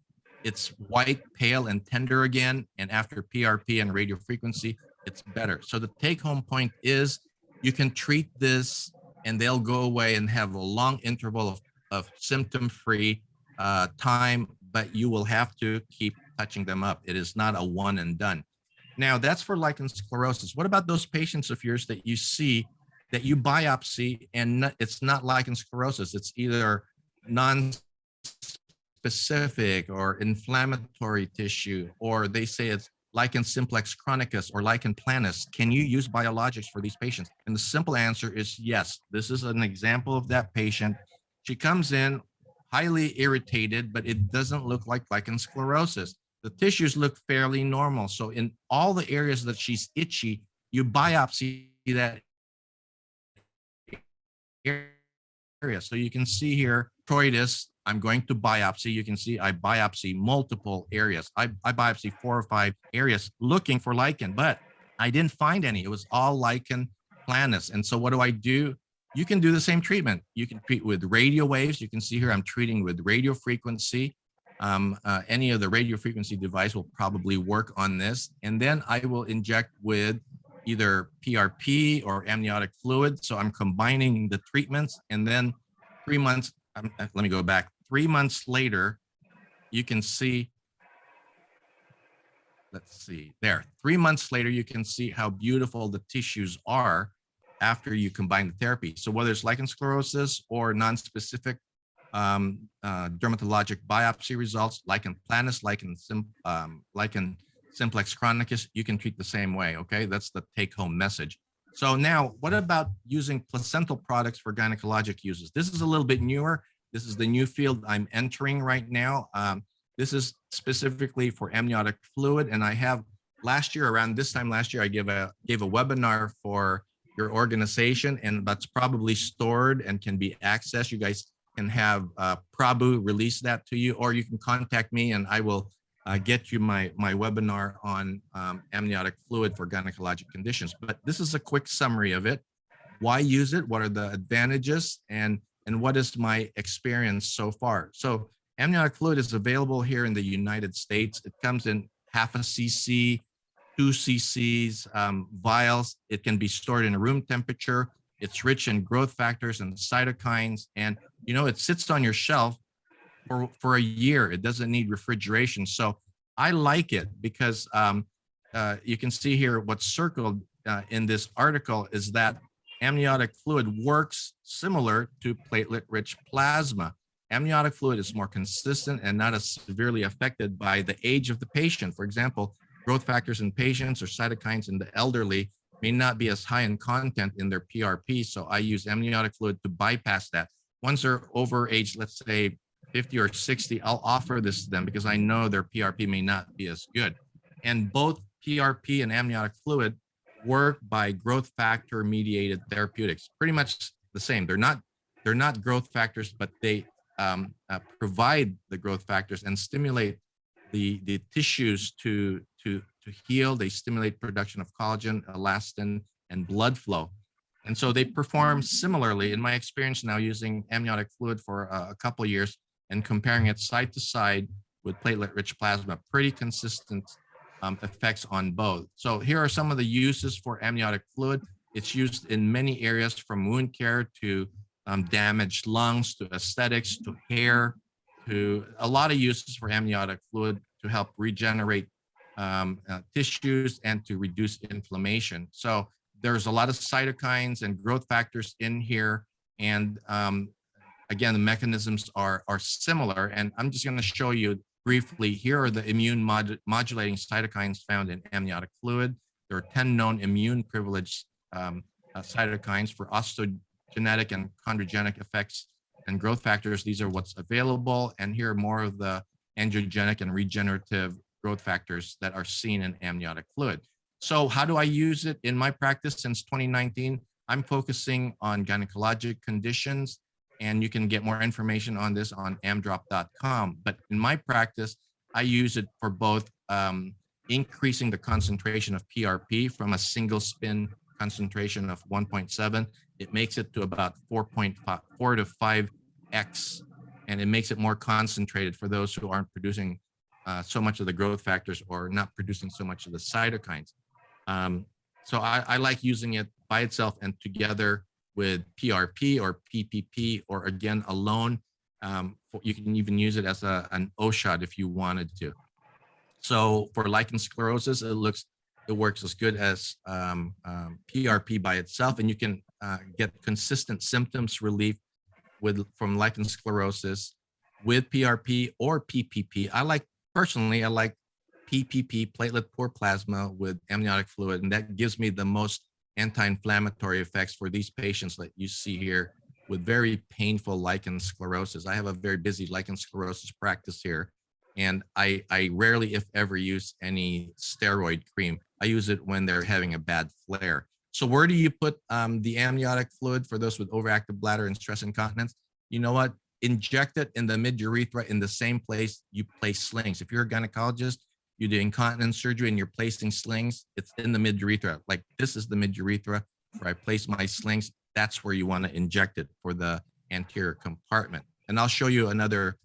it's white, pale, and tender again. And after PRP and radiofrequency, it's better. So the take-home point is you can treat this and they'll go away and have a long interval of symptom-free time, but you will have to keep touching them up. It is not a one and done. Now, that's for lichen sclerosis. What about those patients of yours that you see that you biopsy and it's not lichen sclerosis? It's either non-specific or inflammatory tissue, or they say it's lichen simplex chronicus or lichen planus. Can you use biologics for these patients? And the simple answer is yes. This is an example of that patient. She comes in highly irritated, but it doesn't look like lichen sclerosis. The tissues look fairly normal. So in all the areas that she's itchy, you biopsy that area. So you can see here, choroiditis, I'm going to biopsy. You can see I biopsy multiple areas. I biopsy 4 or 5 areas looking for lichen, but I didn't find any. It was all lichen planus. And so what do? You can do the same treatment. You can treat with radio waves. You can see here I'm treating with radio frequency. Any of the radio frequency device will probably work on this. And then I will inject with either PRP or amniotic fluid. So I'm combining the treatments. And then 3 months, let me go back. 3 months later, you can see, let's see there. 3 months later, you can see how beautiful the tissues are after you combine the therapy. So whether it's lichen sclerosis or non-specific dermatologic biopsy results, lichen planus, lichen simplex chronicus, you can treat the same way, okay? That's the take-home message. So now, what about using placental products for gynecologic uses? This is a little bit newer. This is the new field I'm entering right now. This is specifically for amniotic fluid, and I have last year, around this time last year, I gave a webinar for your organization, and that's probably stored and can be accessed. You guys can have Prabhu release that to you, or you can contact me and I will get you my webinar on amniotic fluid for gynecologic conditions. But this is a quick summary of it. Why use it? What are the advantages? And what is my experience so far? So amniotic fluid is available here in the United States. It comes in 0.5 cc, 2 cc's vials. It can be stored in room temperature. It's rich in growth factors and cytokines. And, you know, it sits on your shelf for a year. It doesn't need refrigeration. So I like it because you can see here what's circled in this article is that amniotic fluid works similar to platelet-rich plasma. Amniotic fluid is more consistent and not as severely affected by the age of the patient. For example, growth factors in patients or cytokines in the elderly may not be as high in content in their PRP. So I use amniotic fluid to bypass that. Once they're over age, let's say 50 or 60, I'll offer this to them because I know their PRP may not be as good. And both PRP and amniotic fluid work by growth factor mediated therapeutics, pretty much the same. They're not growth factors, but they provide the growth factors and stimulate the tissues to heal. They stimulate production of collagen, elastin, and blood flow. And so they perform similarly. In my experience now using amniotic fluid for a couple of years and comparing it side to side with platelet-rich plasma, pretty consistent effects on both. So here are some of the uses for amniotic fluid. It's used in many areas from wound care to damaged lungs, to aesthetics, to hair, to a lot of uses for amniotic fluid to help regenerate tissues and to reduce inflammation. So there's a lot of cytokines and growth factors in here. And again, the mechanisms are similar. And I'm just going to show you briefly. Here are the immune modulating cytokines found in amniotic fluid. There are 10 known immune privileged cytokines for osteogenic and chondrogenic effects and growth factors, these are what's available. And here are more of the angiogenic and regenerative growth factors that are seen in amniotic fluid. So how do I use it in my practice since 2019? I'm focusing on gynecologic conditions, and you can get more information on this on amdrop.com. But in my practice, I use it for both increasing the concentration of PRP from a single spin concentration of 1.7. It makes it to about 4 to 5x, and it makes it more concentrated for those who aren't producing so much of the growth factors or not producing so much of the cytokines. So I like using it by itself and together with PRP or PPP, or again, alone. You can even use it as an O shot if you wanted to. So for lichen sclerosis, it works as good as PRP by itself, and you can get consistent symptoms relief from lichen sclerosis with PRP or PPP. Personally, I like PPP, platelet-poor plasma with amniotic fluid, and that gives me the most anti-inflammatory effects for these patients that you see here with very painful lichen sclerosis. I have a very busy lichen sclerosis practice here, and I rarely, if ever, use any steroid cream. I use it when they're having a bad flare. So where do you put the amniotic fluid for those with overactive bladder and stress incontinence? You know what? Inject it in the mid-urethra in the same place you place slings. If you're a gynecologist, you do incontinence surgery and you're placing slings, it's in the mid-urethra. Like this is the mid-urethra where I place my slings. That's where you want to inject it for the anterior compartment. And I'll show you another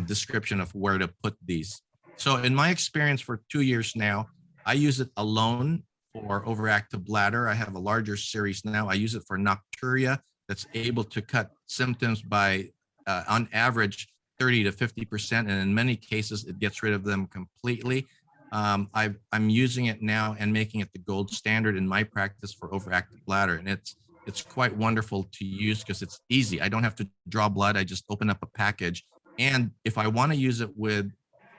description of where to put these. So in my experience for 2 years now, I use it alone for overactive bladder. I have a larger series now. I use it for nocturia that's able to cut symptoms by, on average, 30 to 50%. And in many cases, it gets rid of them completely. I'm using it now and making it the gold standard in my practice for overactive bladder. And it's quite wonderful to use because it's easy. I don't have to draw blood. I just open up a package. And if I want to use it with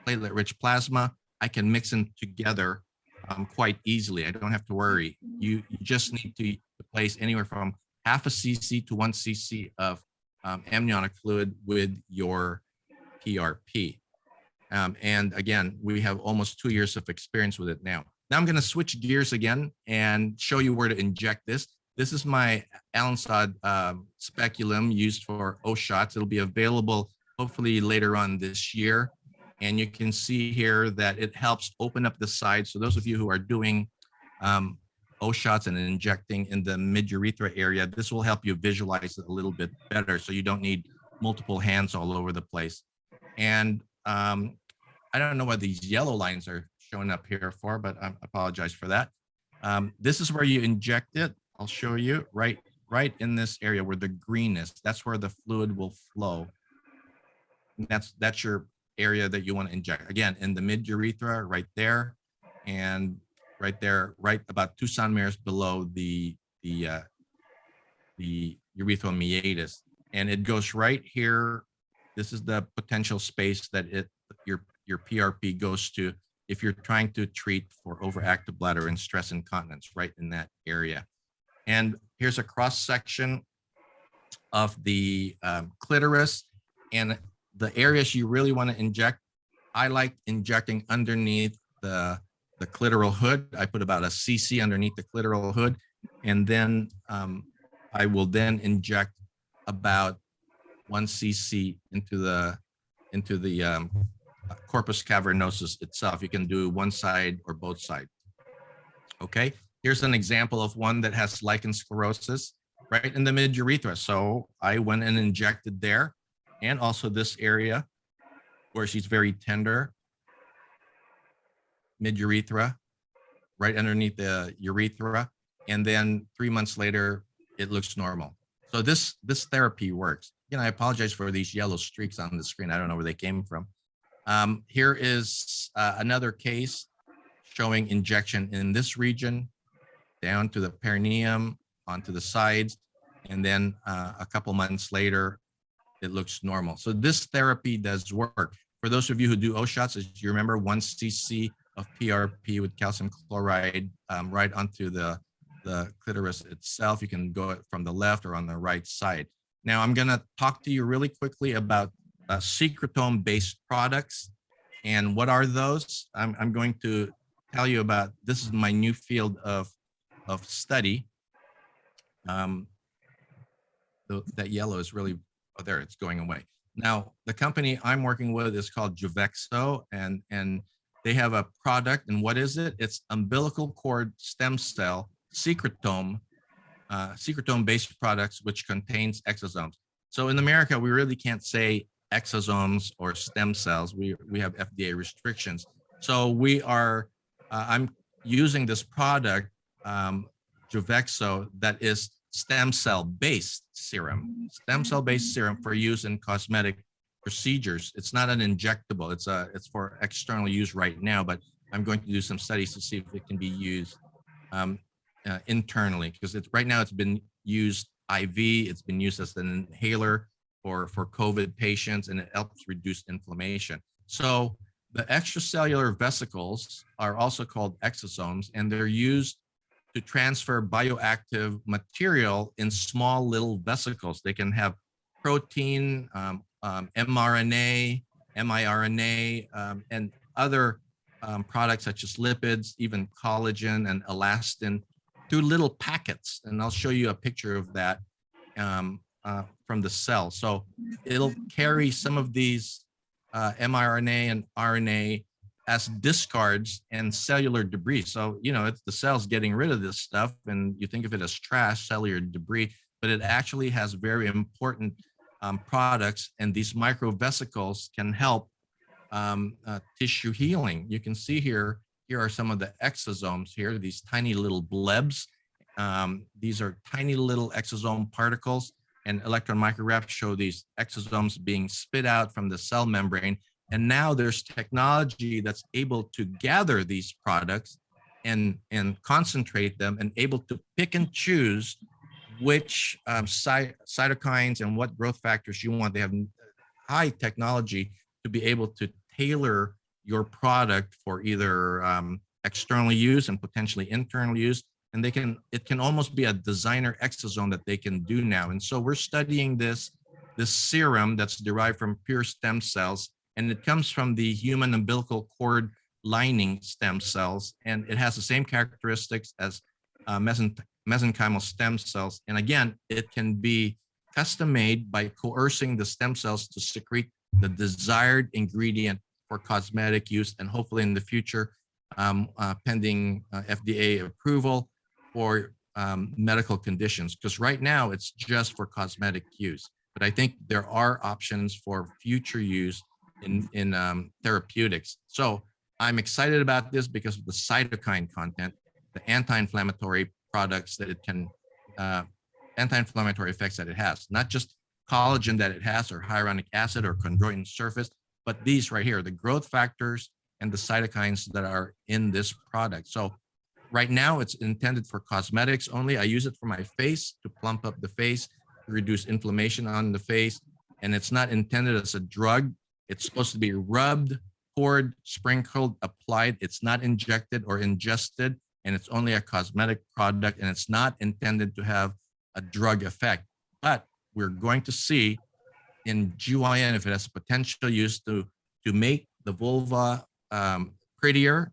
platelet-rich plasma, I can mix them together quite easily. I don't have to worry. You just need to place anywhere from half a cc to 1 cc of amniotic fluid with your PRP. And again, we have almost 2 years of experience with it now. Now I'm going to switch gears again and show you where to inject this. This is my Alinsod speculum used for O shots. It'll be available hopefully later on this year. And you can see here that it helps open up the side. So those of you who are doing O shots and injecting in the mid-urethra area, this will help you visualize it a little bit better. So you don't need multiple hands all over the place. And I don't know what these yellow lines are showing up here for, but I apologize for that. This is where you inject it. I'll show you right in this area where the green is. That's where the fluid will flow. And that's your area that you want to inject. Again, in the mid-urethra, right there, and right there, right about 2 centimeters below the urethral meatus. And it goes right here. This is the potential space that your PRP goes to if you're trying to treat for overactive bladder and stress incontinence, right in that area. And here's a cross section of the clitoris and the areas you really want to inject. I like injecting underneath the clitoral hood. I put about a cc underneath the clitoral hood, and then I will then inject about 1 cc into the corpus cavernosus itself. You can do one side or both sides. Okay, here's an example of one that has lichen sclerosis right in the mid-urethra. So I went and injected there, and also this area where she's very tender, mid-urethra, right underneath the urethra. And then 3 months later, it looks normal. So this therapy works. You know, I apologize for these yellow streaks on the screen. I don't know where they came from. Here is another case showing injection in this region, down to the perineum, onto the sides, and then a couple months later, it looks normal. So this therapy does work. For those of you who do O shots, as you remember, 1 cc of PRP with calcium chloride right onto the clitoris itself. You can go from the left or on the right side. Now I'm going to talk to you really quickly about secretome-based products. And what are those? I'm going to tell you about, this is my new field of study. That yellow is really, oh, there, it's going away. Now, the company I'm working with is called Juvexo, and they have a product, and what is it? It's umbilical cord stem cell secretome-based products, which contains exosomes. So in America, we really can't say exosomes or stem cells. We have FDA restrictions. So we are, I'm using this product, Juvexo, that is stem cell-based serum, for use in cosmetic procedures. It's not an injectable. It's for external use right now, but I'm going to do some studies to see if it can be used internally, because right now it's been used IV. It's been used as an inhaler for COVID patients, and it helps reduce inflammation. So the extracellular vesicles are also called exosomes, and they're used to transfer bioactive material in small little vesicles. They can have protein, mRNA, miRNA, and other products such as lipids, even collagen and elastin, through little packets. And I'll show you a picture of that from the cell. So it'll carry some of these mRNA and RNA as discards and cellular debris. So, you know, it's the cells getting rid of this stuff, and you think of it as trash, cellular debris, but it actually has very important products, and these microvesicles can help tissue healing. You can see here are some of the exosomes here, these tiny little blebs. These are tiny little exosome particles, and electron micrographs show these exosomes being spit out from the cell membrane. And now there's technology that's able to gather these products and concentrate them, and able to pick and choose which cytokines and what growth factors you want. They have high technology to be able to tailor your product for either external use and potentially internal use. And it can almost be a designer exosome that they can do now. And so we're studying this serum that's derived from pure stem cells, and it comes from the human umbilical cord lining stem cells, and it has the same characteristics as mesenchymal stem cells. And again, it can be custom made by coercing the stem cells to secrete the desired ingredient for cosmetic use, and hopefully in the future, pending FDA approval, for medical conditions. Because right now it's just for cosmetic use, but I think there are options for future use in therapeutics. So I'm excited about this because of the cytokine content, the anti-inflammatory products that it can, anti-inflammatory effects that it has, not just collagen that it has, or hyaluronic acid or chondroitin surface, but these right here, the growth factors and the cytokines that are in this product. So right now it's intended for cosmetics only. I use it for my face to plump up the face, to reduce inflammation on the face. And it's not intended as a drug. It's supposed to be rubbed, poured, sprinkled, applied. It's not injected or ingested, and it's only a cosmetic product, and it's not intended to have a drug effect. But we're going to see in GYN if it has potential use to make the vulva prettier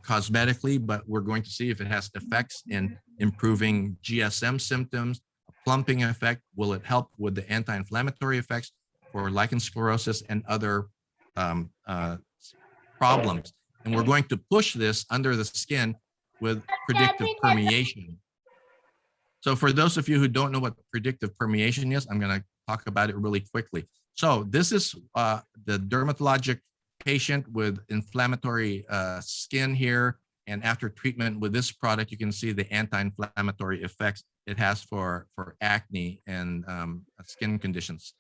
cosmetically, but we're going to see if it has effects in improving GSM symptoms, a plumping effect. Will it help with the anti-inflammatory effects for lichen sclerosis and other problems? And we're going to push this under the skin with predictive permeation. So for those of you who don't know what predictive permeation is, I'm going to talk about it really quickly. So this is the dermatologic patient with inflammatory skin here. And after treatment with this product, you can see the anti-inflammatory effects it has for acne and skin conditions.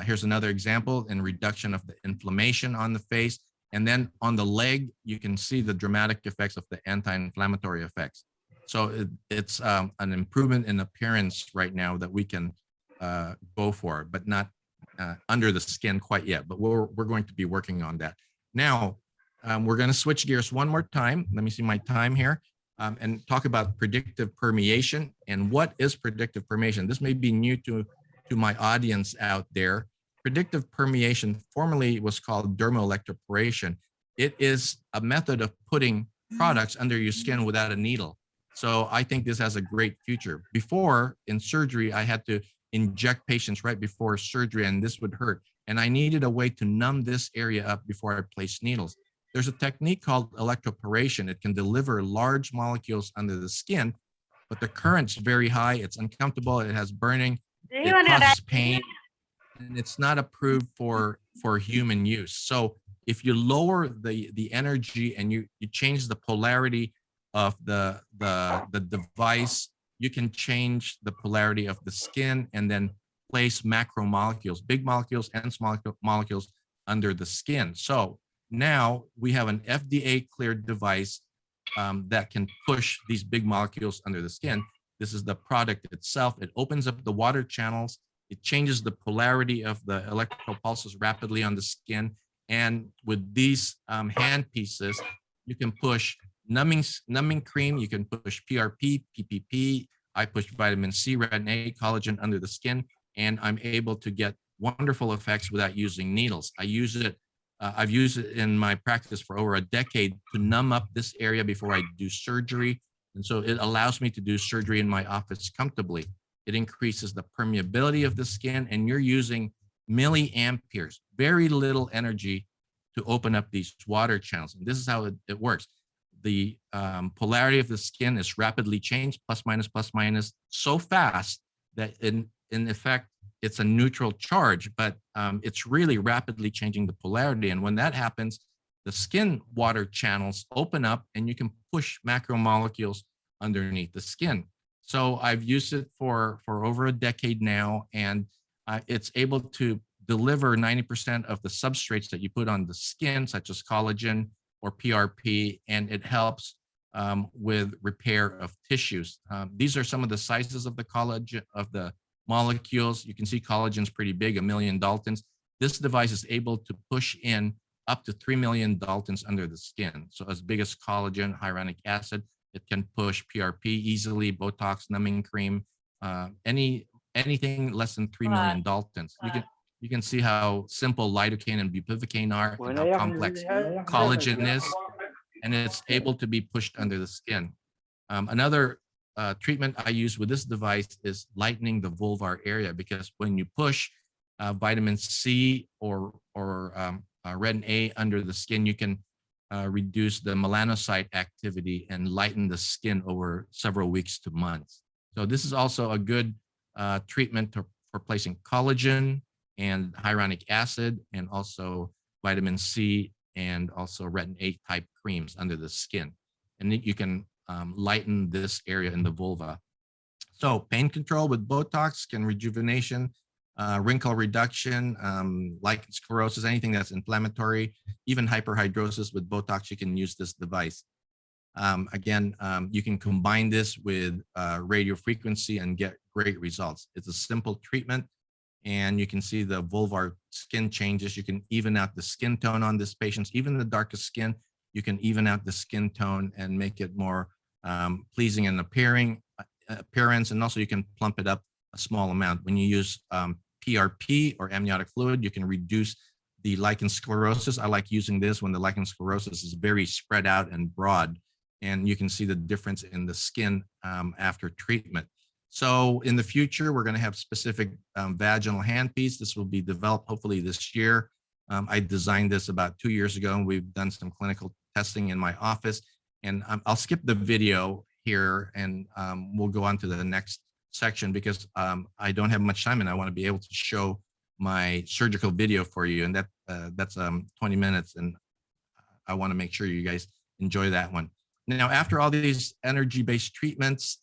Here's another example in reduction of the inflammation on the face. And then on the leg, you can see the dramatic effects of the anti-inflammatory effects. So it's an improvement in appearance right now that we can go for, but not under the skin quite yet. But we're going to be working on that. Now, we're going to switch gears one more time. Let me see my time here. and talk about predictive permeation. And what is predictive permeation? This may be new to my audience out there. Predictive permeation formerly was called dermoelectroporation. It is a method of putting products under your skin without a needle. So I think this has a great future. Before, in surgery, I had to inject patients right before surgery, and this would hurt. And I needed a way to numb this area up before I place needles. There's a technique called electroporation. It can deliver large molecules under the skin, but the current's very high. It's uncomfortable. It has burning. It causes pain, and it's not approved for human use. So if you lower the energy and you change the polarity of the device, you can change the polarity of the skin and then place macromolecules, big molecules and small molecules under the skin. So now we have an FDA cleared device that can push these big molecules under the skin. This is the product itself. It opens up the water channels. It changes the polarity of the electrical pulses rapidly on the skin. And with these hand pieces, you can push numbing cream. You can push PRP, PPP. I push vitamin C, retin A, collagen under the skin, and I'm able to get wonderful effects without using needles. I use it. I've used it in my practice for over a decade to numb up this area before I do surgery. And so it allows me to do surgery in my office comfortably. It increases the permeability of the skin, and you're using milliamperes, very little energy to open up these water channels. And this is how it works. The polarity of the skin is rapidly changed, plus minus, so fast that in effect, it's a neutral charge, but it's really rapidly changing the polarity. And when that happens, the skin water channels open up and you can push macromolecules underneath the skin. So I've used it for over a decade now, and it's able to deliver 90% of the substrates that you put on the skin, such as collagen or PRP, and it helps with repair of tissues. These are some of the sizes of the collagen, of the molecules. You can see collagen's pretty big, 1 million Daltons. This device is able to push in up to 3 million Daltons under the skin. So as big as collagen, hyaluronic acid, it can push PRP easily, Botox, numbing cream, anything less than 3 million Daltons. You can see how simple lidocaine and bupivacaine are and how complex collagen is, and it's able to be pushed under the skin. Another treatment I use with this device is lightening the vulvar area, because when you push vitamin C or retin A under the skin, you can reduce the melanocyte activity and lighten the skin over several weeks to months. So this is also a good treatment for placing collagen and hyaluronic acid, and also vitamin C and also retin A type creams under the skin. And then you can lighten this area in the vulva. So pain control with Botox, skin rejuvenation, wrinkle reduction, lichen sclerosis, anything that's inflammatory, even hyperhidrosis with Botox, you can use this device. Again, you can combine this with radio frequency and get great results. It's a simple treatment, and you can see the vulvar skin changes. You can even out the skin tone on this patient, even the darkest skin, you can even out the skin tone and make it more pleasing in appearance, and also you can plump it up a small amount. When you use PRP or amniotic fluid, you can reduce the lichen sclerosis. I like using this when the lichen sclerosis is very spread out and broad, and you can see the difference in the skin after treatment. So in the future, we're going to have specific vaginal handpiece. This will be developed hopefully this year. I designed this about 2 years ago, and we've done some clinical testing in my office. And I'll skip the video here, and we'll go on to the next section, because I don't have much time and I want to be able to show my surgical video for you. And that's 20 minutes, and I want to make sure you guys enjoy that one. Now, after all these energy-based treatments,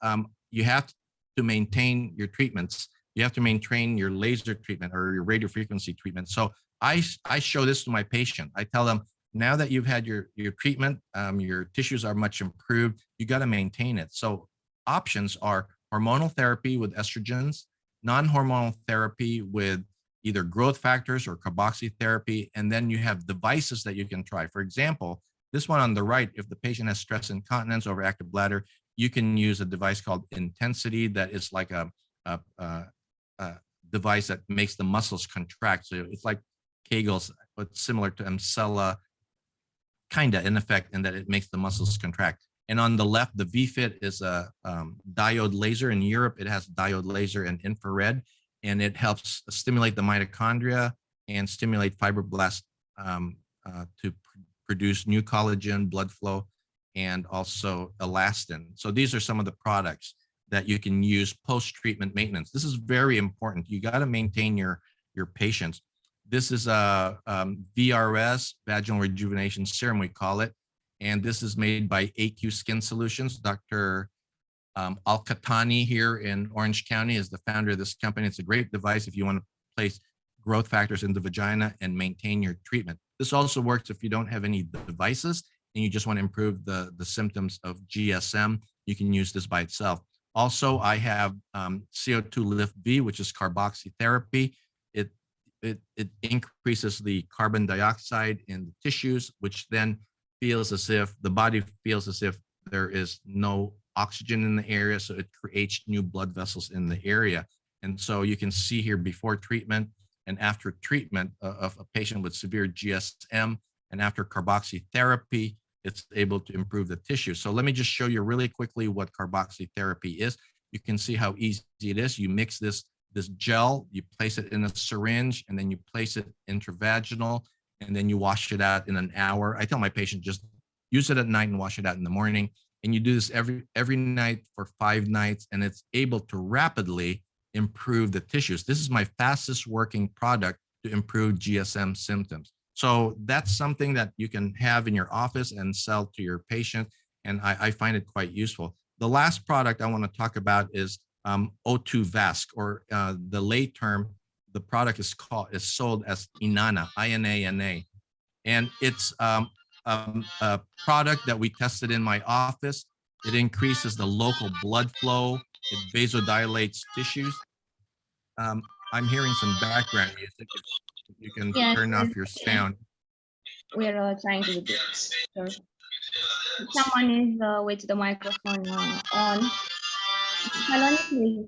you have to maintain your treatments. You have to maintain your laser treatment or your radio frequency treatment. So I show this to my patient. I tell them, now that you've had your treatment, your tissues are much improved, you got to maintain it. So options are hormonal therapy with estrogens, non-hormonal therapy with either growth factors or carboxy therapy, and then you have devices that you can try. For example, This one on the right, if the patient has stress incontinence, overactive bladder, you can use a device called Intensity that is like a device that makes the muscles contract. So it's like Kegels, but similar to Emcella, kinda in effect, in that it makes the muscles contract. And on the left, the VFit is a diode laser. In Europe, it has diode laser and infrared, and it helps stimulate the mitochondria and stimulate fibroblasts to produce new collagen, blood flow, and also elastin. So these are some of the products that you can use post-treatment maintenance. This is very important. You got to maintain your patients. This is a VRS, Vaginal Rejuvenation Serum, we call it. And this is made by AQ Skin Solutions. Dr. Al-Khattani here in Orange County is the founder of this company. It's a great device if you want to place growth factors in the vagina and maintain your treatment. This also works if you don't have any devices and you just want to improve the symptoms of GSM. You can use this by itself. Also, I have CO2 Lift V, which is Carboxy Therapy. It increases the carbon dioxide in the tissues, which then feels as if the body feels as if there is no oxygen in the area. So it creates new blood vessels in the area. And so you can see here before treatment and after treatment of a patient with severe GSM, and after carboxy therapy, it's able to improve the tissue. So let me just show you really quickly what carboxy therapy is. You can see how easy it is. You mix this gel, you place it in a syringe, and then you place it intravaginal, and then you wash it out in an hour. I tell my patient, just use it at night and wash it out in the morning. And you do this every night for 5 nights, and it's able to rapidly improve the tissues. This is my fastest working product to improve GSM symptoms. So that's something that you can have in your office and sell to your patient. And I find it quite useful. The last product I want to talk about is O2 Vask, or the lay term, the product is sold as Inana, I-N-A-N-A. And it's a product that we tested in my office. It increases the local blood flow. It vasodilates tissues. I'm hearing some background music. If you can turn off your sound. We're trying to do this. So, someone is with the microphone on. Saloni, please.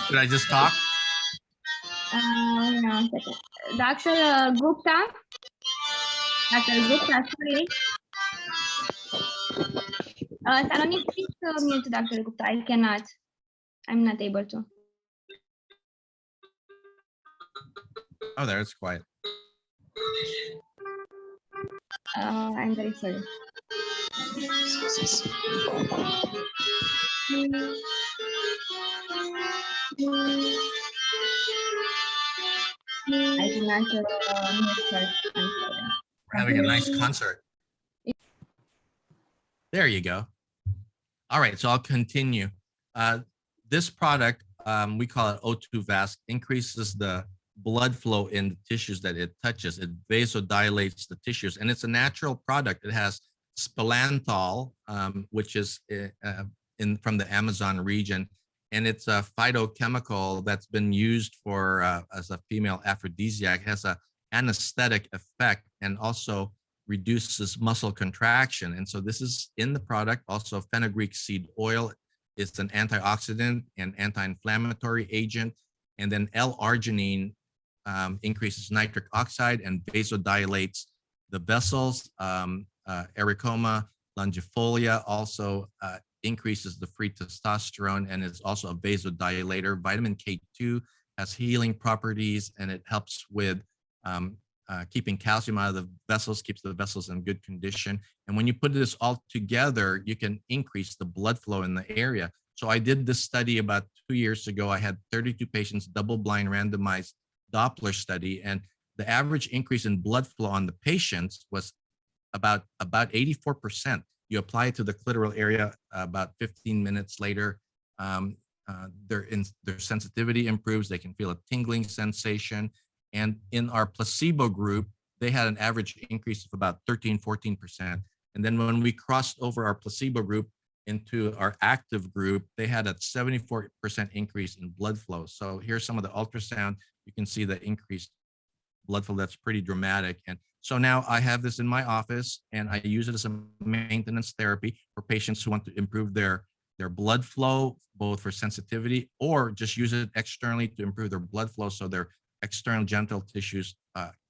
Did I just talk? No, Dr. Gupta. Dr. Gupta, sorry. Saloni, please mute Dr. Gupta. I cannot. I'm not able to. Oh, there, it's quiet. I'm very sorry. I cannot mute her. We're having a nice concert. There you go. All right, so I'll continue. This product, we call it O2 Vask, increases the blood flow in the tissues that it touches. It vasodilates the tissues, and it's a natural product. It has Placental, which is from the Amazon region, and it's a phytochemical that's been used for as a female aphrodisiac. It has an anesthetic effect and also reduces muscle contraction. And so this is in the product. Also, fenugreek seed oil. It's an antioxidant and anti-inflammatory agent. And then L-arginine increases nitric oxide and vasodilates the vessels. Erycoma longifolia also increases the free testosterone and is also a vasodilator. Vitamin K2 has healing properties, and it helps with keeping calcium out of the vessels, keeps the vessels in good condition. And when you put this all together, you can increase the blood flow in the area. So I did this study about 2 years ago. I had 32 patients, double-blind randomized Doppler study, and the average increase in blood flow on the patients was about 84%. You apply it to the clitoral area about 15 minutes later. Their sensitivity improves. They can feel a tingling sensation. And in our placebo group, they had an average increase of about 13-14%. And then when we crossed over our placebo group into our active group, they had a 74% increase in blood flow. So here's some of the ultrasound. You can see the increased blood flow. That's pretty dramatic. And so now I have this in my office, and I use it as a maintenance therapy for patients who want to improve their blood flow, both for sensitivity, or just use it externally to improve their blood flow so their external genital tissues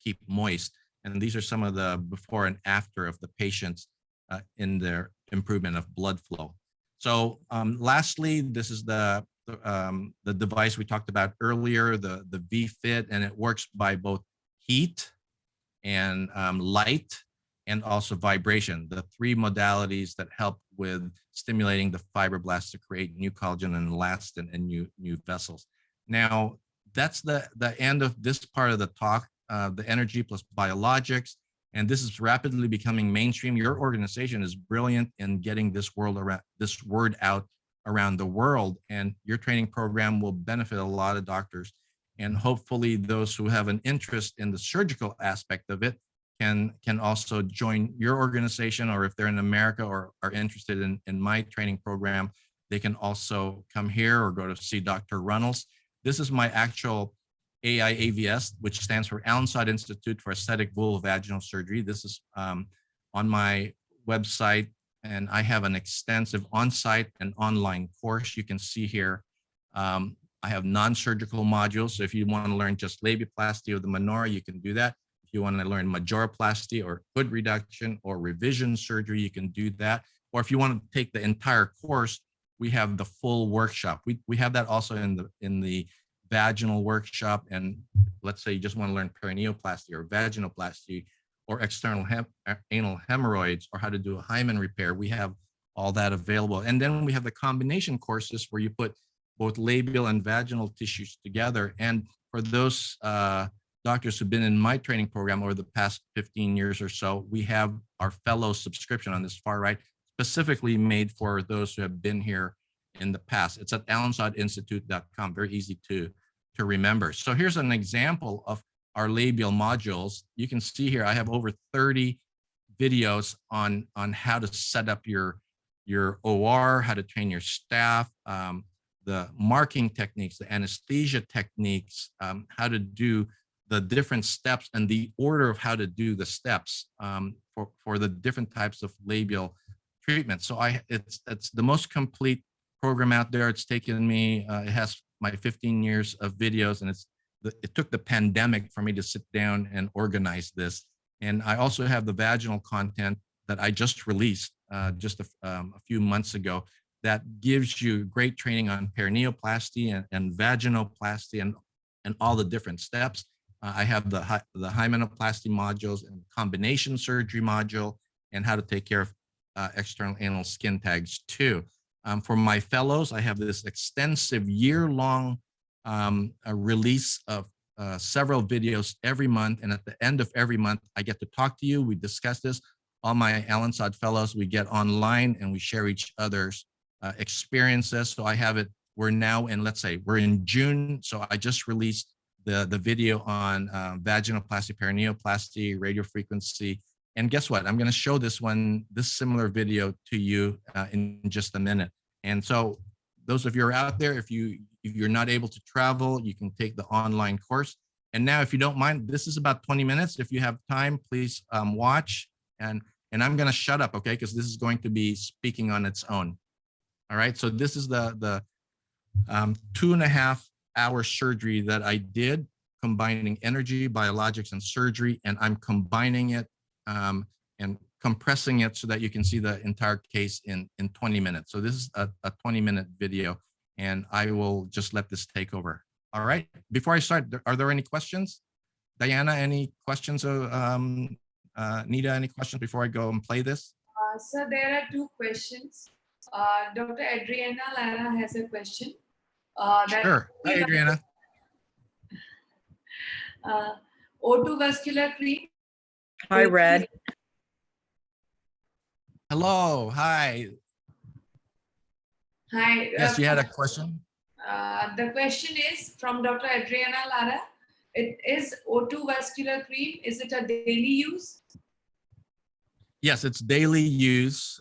keep moist. And these are some of the before and after of the patients in their improvement of blood flow. So lastly, this is the device we talked about earlier, the V-Fit, and it works by both heat and light and also vibration, the three modalities that help with stimulating the fibroblasts to create new collagen and elastin and new vessels. Now, that's the end of this part of the talk, the energy plus biologics. And this is rapidly becoming mainstream. Your organization is brilliant in getting this word out around the world, and your training program will benefit a lot of doctors. And hopefully those who have an interest in the surgical aspect of it can also join your organization, or if they're in America or are interested in my training program, they can also come here or go to see Dr. Runnels. This is my actual AIAVS, which stands for Alinsod Institute for Aesthetic Vulvovaginal Surgery. This is on my website, and I have an extensive on-site and online course. You can see here, I have non-surgical modules. So if you want to learn just labiaplasty or the menorah, you can do that. If you want to learn majoroplasty or hood reduction or revision surgery, you can do that. Or if you want to take the entire course, we have the full workshop. We have that also in the vaginal workshop. And let's say you just want to learn perineoplasty or vaginoplasty or external anal hemorrhoids or how to do a hymen repair. We have all that available. And then we have the combination courses where you put both labial and vaginal tissues together. And for those doctors who've been in my training program over the past 15 years or so, we have our fellow subscription on this far right, specifically made for those who have been here in the past. It's at alinsodinstitute.com, very easy to remember. So here's an example of our labial modules. You can see here, I have over 30 videos on how to set up your OR, how to train your staff, the marking techniques, the anesthesia techniques, how to do the different steps and the order of how to do the steps for the different types of labial treatment. So it's the most complete program out there. It's taken me, it has my 15 years of videos, and it took the pandemic for me to sit down and organize this. And I also have the vaginal content that I just released just a few months ago that gives you great training on perineoplasty and vaginoplasty and all the different steps. I have the hymenoplasty modules and combination surgery module and how to take care of external anal skin tags too. For my fellows, I have this extensive year-long release of several videos every month. And at the end of every month, I get to talk to you. We discuss this. All my Alinsod fellows, we get online and we share each other's experiences. So I have it, we're now in, let's say we're in June. So I just released the video on vaginoplasty, perineoplasty, radiofrequency. And guess what? I'm going to show this similar video to you in just a minute. And so those of you who are out there, if you're not able to travel, you can take the online course. And now, if you don't mind, this is about 20 minutes. If you have time, please watch. And I'm going to shut up, okay? Because this is going to be speaking on its own. All right. So this is the 2.5-hour surgery that I did, combining energy, biologics, and surgery. And I'm combining it and compressing it so that you can see the entire case in 20 minutes. So this is a 20-minute video, and I will just let this take over. All right. Before I start, are there any questions? Diana, any questions? Nita, any questions before I go and play this? So there are two questions. Dr. Adriana Lara has a question. Sure. Hi, Adriana. O2 vascular cream. Hi, Red. Hello. Hi. Hi. Yes, you had a question? The question is from Dr. Adriana Lara. It is O2 vascular cream. Is it a daily use? Yes, it's daily use.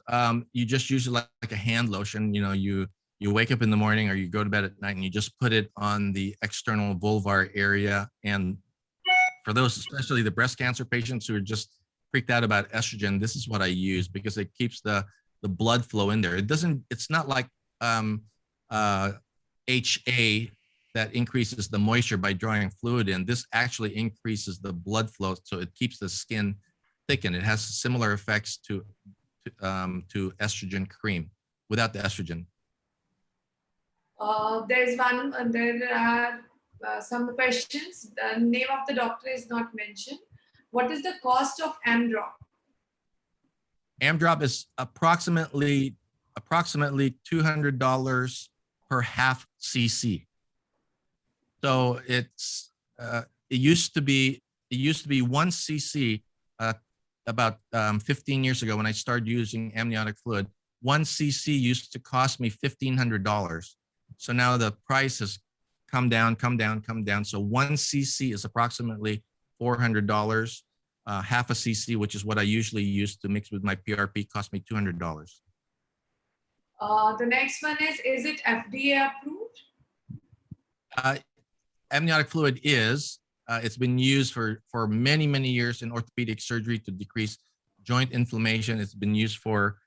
You just use it like a hand lotion. You know, you wake up in the morning or you go to bed at night and you just put it on the external vulvar area. And for those, especially the breast cancer patients who are just freaked out about estrogen, this is what I use because it keeps the blood flow in there. It's not like HA that increases the moisture by drawing fluid in. This actually increases the blood flow, so it keeps the skin thickened. It has similar effects to estrogen cream without the estrogen. There are some questions. The name of the doctor is not mentioned. What is the cost of Amdrop? Amdrop is approximately $200 per half cc. So it used to be 1 cc about 15 years ago when I started using amniotic fluid. 1 cc used to cost me $1,500. So now the price has come down. So 1 cc is approximately $400. Half a cc, which is what I usually use to mix with my PRP, cost me $200. The next one is it FDA approved? Amniotic fluid is. It's been used for many years in orthopedic surgery to decrease joint inflammation. It's been used for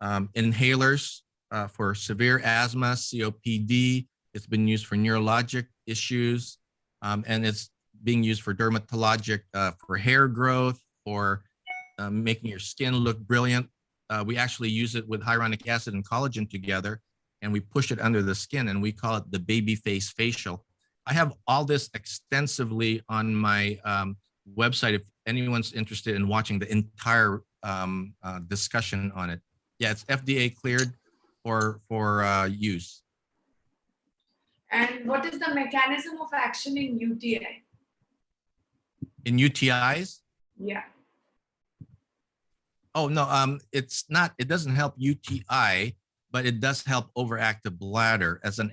inhalers for severe asthma, COPD. It's been used for neurologic issues, and it's being used for dermatologic, for hair growth, for making your skin look brilliant. We actually use it with hyaluronic acid and collagen together, and we push it under the skin, and we call it the baby face facial. I have all this extensively on my website if anyone's interested in watching the entire discussion on it. Yeah, it's FDA cleared for use. And what is the mechanism of action in UTI? In UTIs? Yeah. Oh, no, it's not, it doesn't help UTI, but it does help overactive bladder as an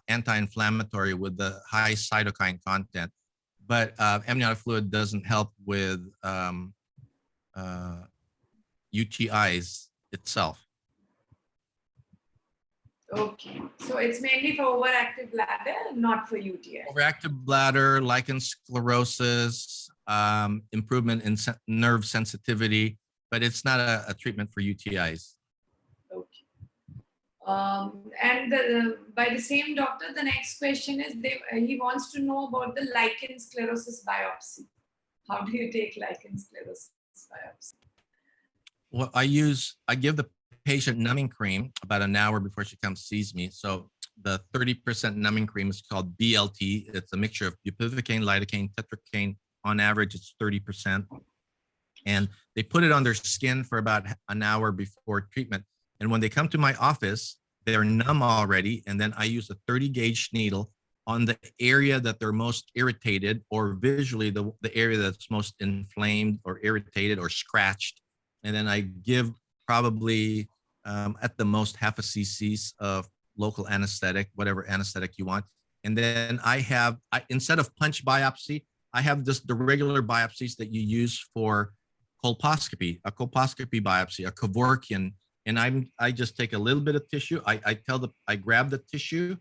anti-inflammatory with the high cytokine content. But amniotic fluid doesn't help with UTIs itself. Okay, so it's mainly for overactive bladder, not for UTI. Overactive bladder, lichen sclerosis, improvement in nerve sensitivity, but it's not a treatment for UTIs. Okay. And by the same doctor, the next question is he wants to know about the lichen sclerosis biopsy. How do you take lichen sclerosis biopsy? Well, I give the patient numbing cream about an hour before she comes sees me. So the 30% numbing cream is called BLT. It's a mixture of bupivacaine, lidocaine, tetracaine. On average, it's 30%. And they put it on their skin for about an hour before treatment. And when they come to my office, they're numb already. And then I use a 30 gauge needle on the area that they're most irritated, or visually the area that's most inflamed or irritated or scratched. And then I give probably at the most half a cc of local anesthetic, whatever anesthetic you want. And then instead of punch biopsy, I have just the regular biopsies that you use for colposcopy, a colposcopy biopsy, a Kevorkian. And I just take a little bit of tissue. I grab the tissue,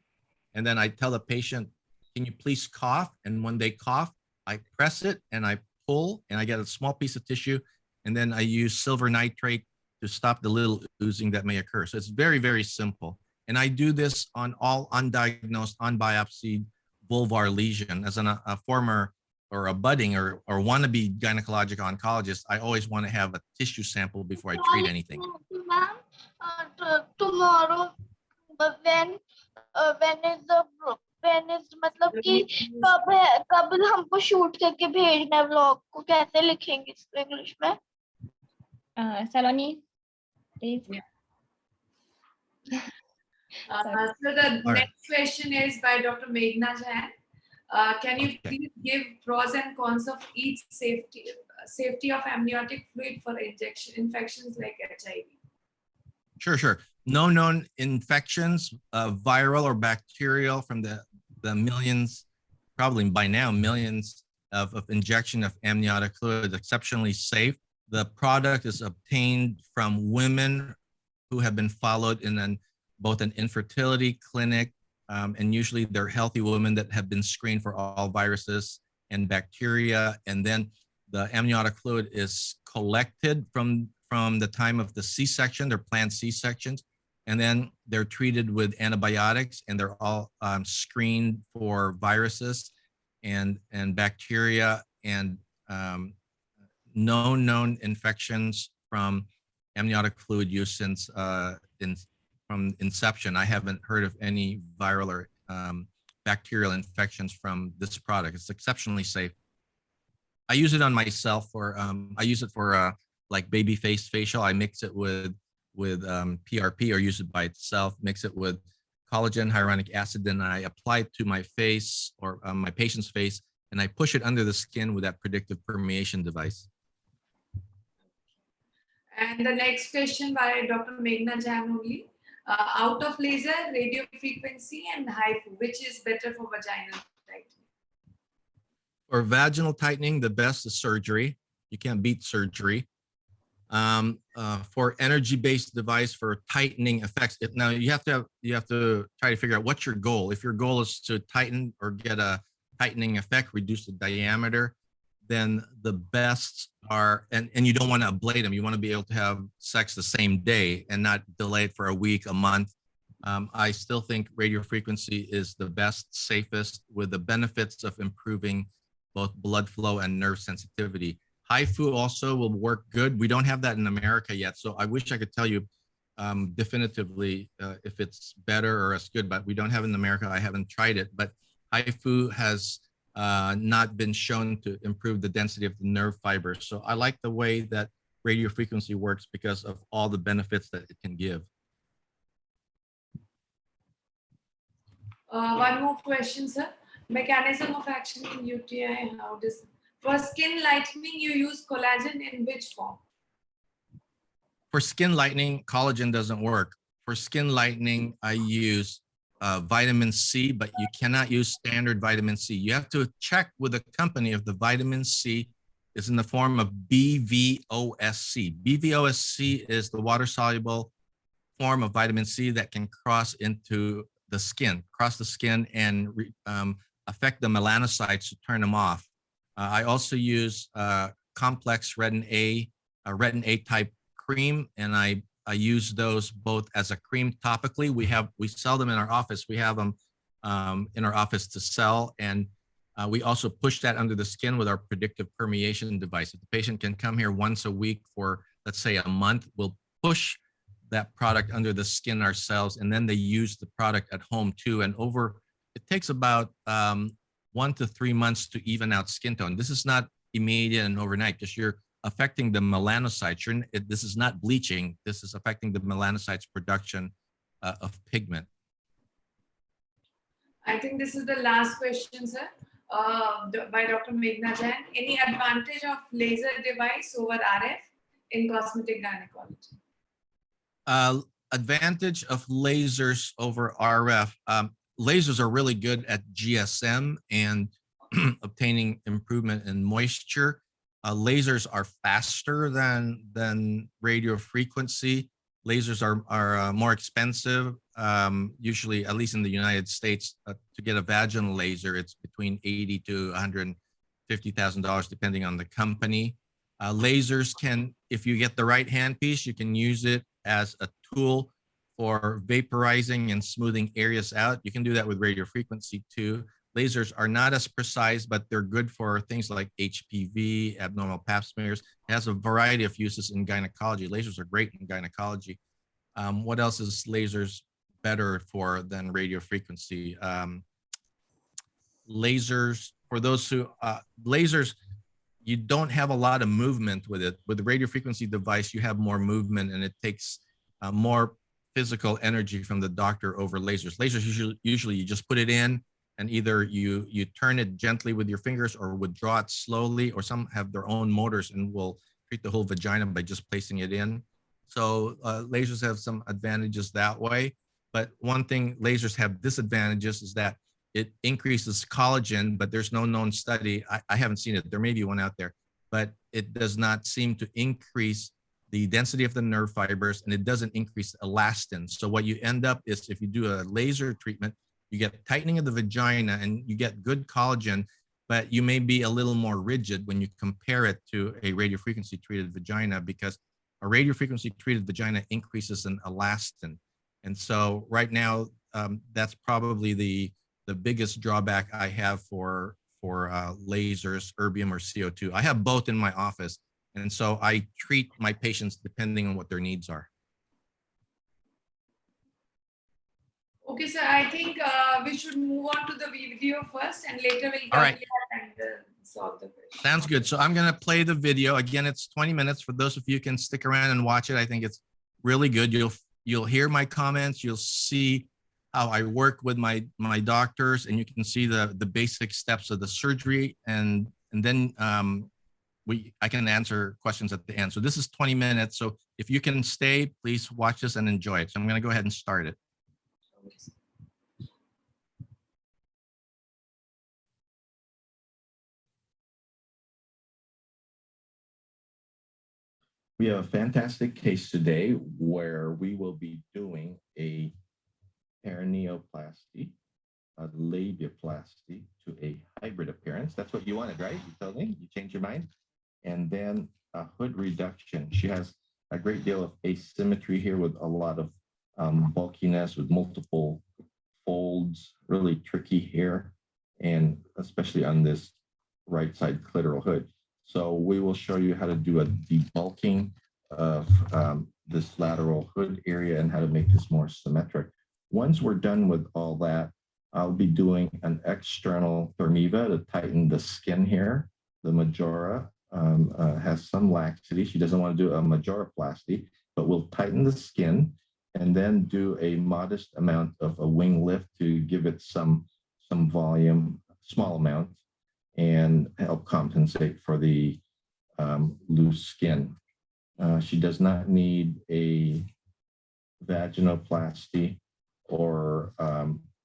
and then I tell the patient, can you please cough? And when they cough, I press it and I pull, and I get a small piece of tissue. And then I use silver nitrate to stop the little oozing that may occur. So it's very, very simple. And I do this on all undiagnosed, unbiopsied vulvar lesion. As a former or a budding or wannabe gynecologic oncologist, I always want to have a tissue sample before I treat anything. Tomorrow, when is मतलब कि कब हमको shoot करके भेजना है vlog को, कैसे लिखेंगे इंग्लिश में? Saloni, please. Yeah. So the next question is by Dr. Meghna Jain. Can you please give pros and cons of each safety of amniotic fluid for infections like HIV? Sure. No known infections, viral or bacterial, from the millions, probably by now millions of injection of amniotic fluid. Exceptionally safe. The product is obtained from women who have been followed in both an infertility clinic, and usually they're healthy women that have been screened for all viruses and bacteria. And then the amniotic fluid is collected from the time of the C-section, they're planned C-sections, and then they're treated with antibiotics, and they're all screened for viruses and bacteria and known infections from amniotic fluid use since from inception. I haven't heard of any viral or bacterial infections from this product. It's exceptionally safe. I use it on myself for I use it for like baby face facial. I mix it with PRP or use it by itself. Mix it with collagen, hyaluronic acid, then I apply it to my face or my patient's face, and I push it under the skin with that predictive permeation device. And the next question by Dr. Meghna Jain only. Out of laser, radio frequency, and HIFU, which is better for vaginal tightening? For vaginal tightening, the best is surgery. You can't beat surgery. For energy-based device for tightening effects, now you have to try to figure out what's your goal. If your goal is to tighten or get a tightening effect, reduce the diameter, then the best are, and you don't want to ablate them. You want to be able to have sex the same day and not delay it for a week, a month. I still think radiofrequency is the best, safest, with the benefits of improving both blood flow and nerve sensitivity. HIFU also will work good. We don't have that in America yet, so I wish I could tell you definitively if it's better or as good, but we don't have it in America. I haven't tried it, but HIFU has not been shown to improve the density of the nerve fibers. So I like the way that radiofrequency works because of all the benefits that it can give. One more question, sir. Mechanism of action in UTI, how does, for skin lightening, you use collagen in which form? For skin lightening, collagen doesn't work. For skin lightening, I use vitamin C, but you cannot use standard vitamin C. You have to check with the company if the vitamin C is in the form of BVOSC. BVOSC is the water-soluble form of vitamin C that can cross into the skin, and affect the melanocytes to turn them off. I also use complex retin A type cream, and I use those both as a cream topically. We sell them in our office. We have them in our office to sell, and we also push that under the skin with our predictive permeation device. If the patient can come here once a week for, let's say, a month, we'll push that product under the skin ourselves, and then they use the product at home too. And it takes about 1 to 3 months to even out skin tone. This is not immediate and overnight, because you're affecting the melanocytes. This is not bleaching. This is affecting the melanocytes production of pigment. I think this is the last question, sir, by Dr. Meghna Jain. Any advantage of laser device over RF in cosmetic gynecology? Advantage of lasers over RF. Lasers are really good at GSM and obtaining improvement in moisture. Lasers are faster than radio frequency. Lasers are more expensive. Usually, at least in the United States, to get a vaginal laser, it's between $80,000 to $150,000, depending on the company. Lasers can, if you get the right handpiece, you can use it as a tool for vaporizing and smoothing areas out. You can do that with radio frequency too. Lasers are not as precise, but they're good for things like HPV, abnormal pap smears. It has a variety of uses in gynecology. Lasers are great in gynecology. What else is lasers better for than radio frequency? Lasers, for those who, lasers, you don't have a lot of movement with it. With the radio frequency device, you have more movement, and it takes more physical energy from the doctor over lasers. Lasers, usually you just put it in, and either you turn it gently with your fingers or withdraw it slowly, or some have their own motors and will treat the whole vagina by just placing it in. So lasers have some advantages that way. But one thing lasers have disadvantages is that it increases collagen, but there's no known study. I haven't seen it. There may be one out there but it does not seem to increase the density of the nerve fibers, and it doesn't increase elastin. So what you end up is, if you do a laser treatment, you get tightening of the vagina and you get good collagen, but you may be a little more rigid when you compare it to a radiofrequency treated vagina, because a radiofrequency treated vagina increases in elastin. And so right now, that's probably the biggest drawback I have for lasers, erbium or CO2. I have both in my office. And so I treat my patients depending on what their needs are. Okay, so I think we should move on to the video first, and later we'll All right. and solve the question. Sounds good. So I'm going to play the video. Again, it's 20 minutes. For those of you who can stick around and watch it, I think it's really good. You'll hear my comments. You'll see how I work with my doctors, and you can see the basic steps of the surgery, and then I can answer questions at the end. So this is 20 minutes. So if you can stay, please watch this and enjoy it. So I'm going to go ahead and start it. We have a fantastic case today where we will be doing a perineoplasty, a labiaplasty to a hybrid appearance. That's what you wanted, right? You told me, you changed your mind. And then a hood reduction. She has a great deal of asymmetry here with a lot of bulkiness, with multiple folds, really tricky hair, and especially on this right side clitoral hood. So we will show you how to do a debulking of this lateral hood area and how to make this more symmetric. Once we're done with all that, I'll be doing an external thermiva to tighten the skin here. The majora has some laxity. She doesn't want to do a majoroplasty, but we'll tighten the skin and then do a modest amount of a wing lift to give it some volume, small amount, and help compensate for the loose skin. She does not need a vaginoplasty or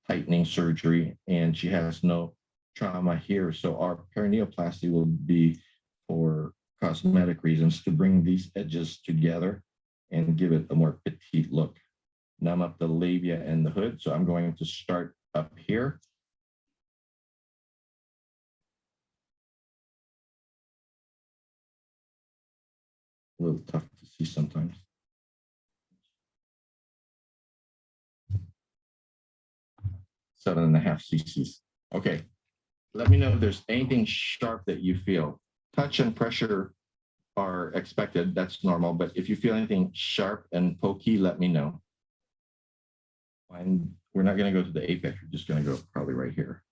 tightening surgery, and she has no trauma here. So our perineoplasty will be for cosmetic reasons, to bring these edges together and give it a more petite look. Now I'm up the labia and the hood, so I'm going to start up here. A little tough to see sometimes. Seven and a half cc's. Okay, let me know if there's anything sharp that you feel. Touch and pressure are expected, that's normal, but if you feel anything sharp and pokey, let me know. And we're not gonna go to the apex, we're just gonna go probably right here.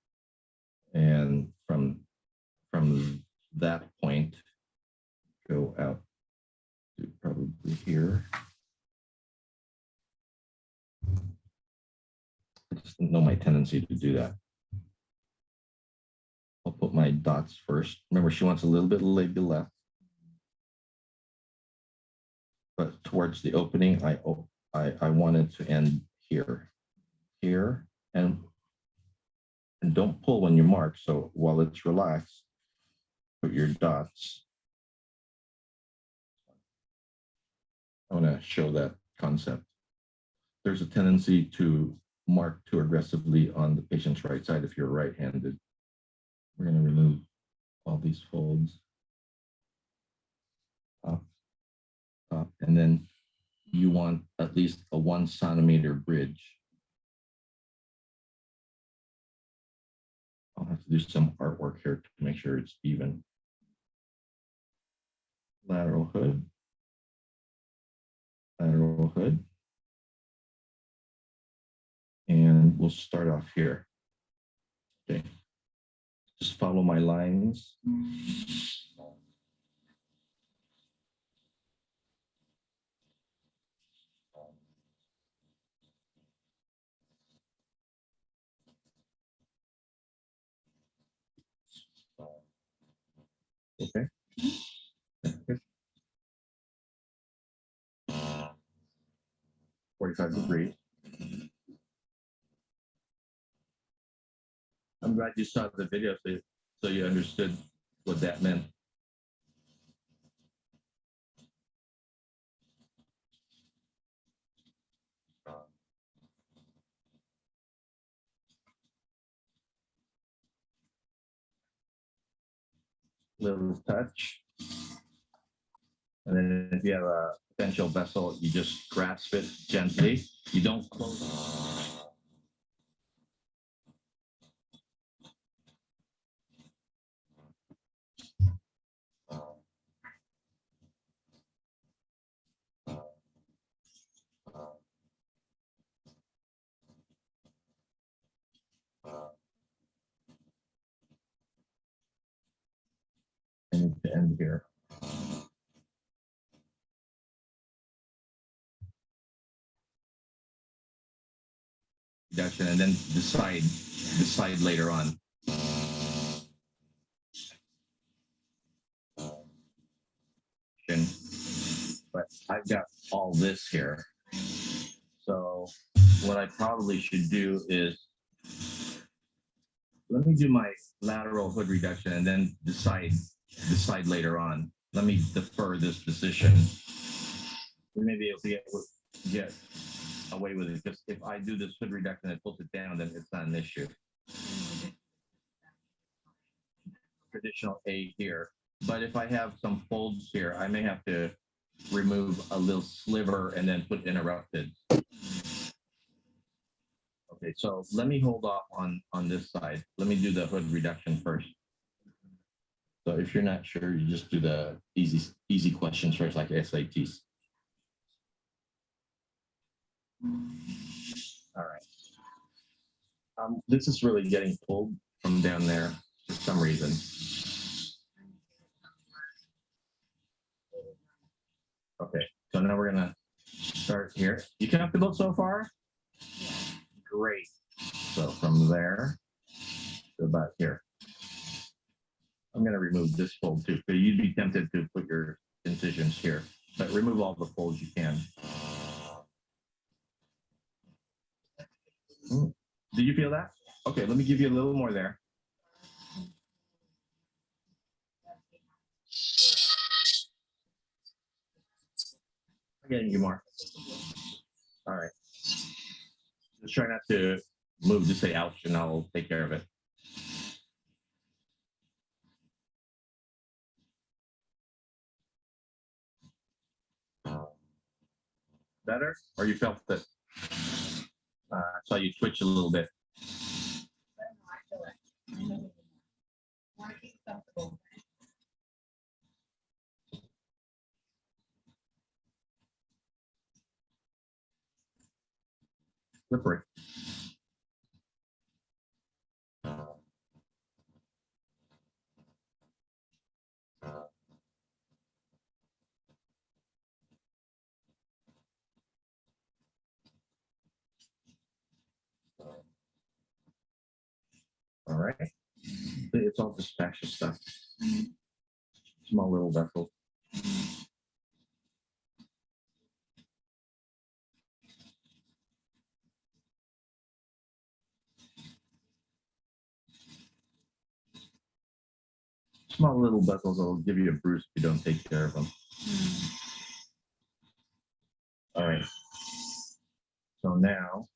And from that point, go out to probably here. I just know my tendency to do that. I'll put my dots first. Remember, she wants a little bit of labia left. But towards the opening, I wanted to end here, and don't pull when you mark. So while it's relaxed, put your dots. I want to show that concept. There's a tendency to mark too aggressively on the patient's right side if you're right-handed. We're going to remove all these folds. Up, and then you want at least a 1 centimeter bridge. I'll have to do some artwork here to make sure it's even. Lateral hood. Lateral hood. And we'll start off here. Okay. Just follow my lines. Okay. 45 degrees. I'm glad you saw the video so you understood what that meant. little touch. And then if you have a potential vessel, you just grasp it gently. You don't close it. And to end here. Reduction, and then decide later on. But I've got all this here. So what I probably should do is, let me do my lateral hood reduction and then decide later on. Let me defer this decision. We may be able to get away with it, because if I do this hood reduction and pulls it down, then it's not an issue. Traditional A here. But if I have some folds here, I may have to remove a little sliver and then put interrupted. Okay, so let me hold off on this side. Let me do the hood reduction first. So if you're not sure, you just do the easy questions first, like SATs. All right. This is really getting pulled from down there for some reason. Okay, so now we're gonna start here. You comfortable so far? Yeah. Great. So from there to about here. I'm gonna remove this fold too. So you'd be tempted to put your incisions here, but remove all the folds you can. Did you feel that? Okay, let me give you a little more there. I'm getting you more. All right. Just try not to move to say ouch, and I'll take care of it. Better? Or you felt that? I saw you twitch a little bit. Slippery. All right. It's all just fascia stuff. Small little vessels. Small little vessels that will give you a bruise if you don't take care of them. All right. So now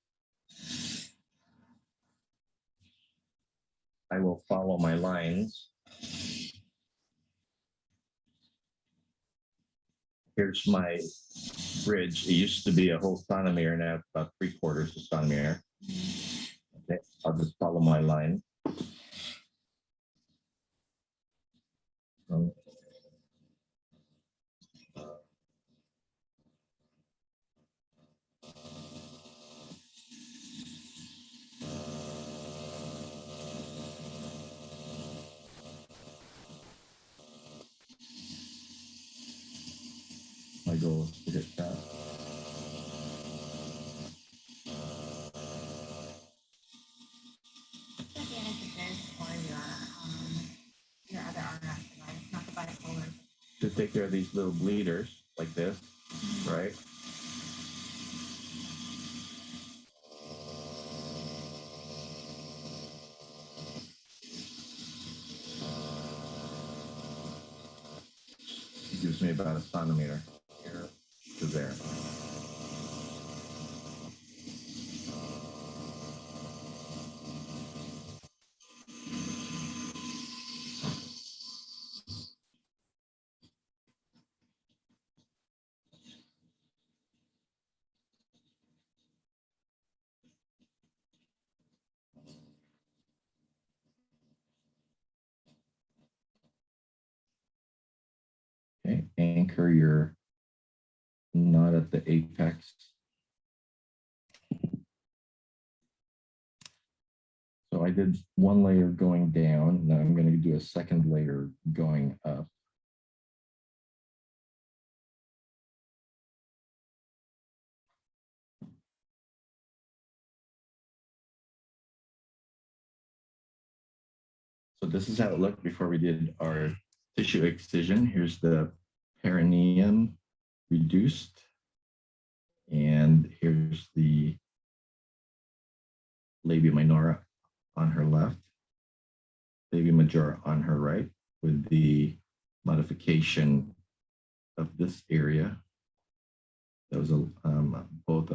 I will follow my lines. Here's my bridge. It used to be a whole sonometer, now it's about 3/4 of sonometer. Okay, I'll just follow my line. My goal is to hit that. Your other RF device, not the bipolar. To take care of these little bleeders like this, right? It gives me about a sonometer here to there. Okay, anchor your knot at the apex. So I did one layer going down. Now I'm going to do a second layer going up. So this is how it looked before we did our tissue excision. Here's the perineum reduced. And here's the labia minora on her left, labia majora on her right, with the modification of this area. That was both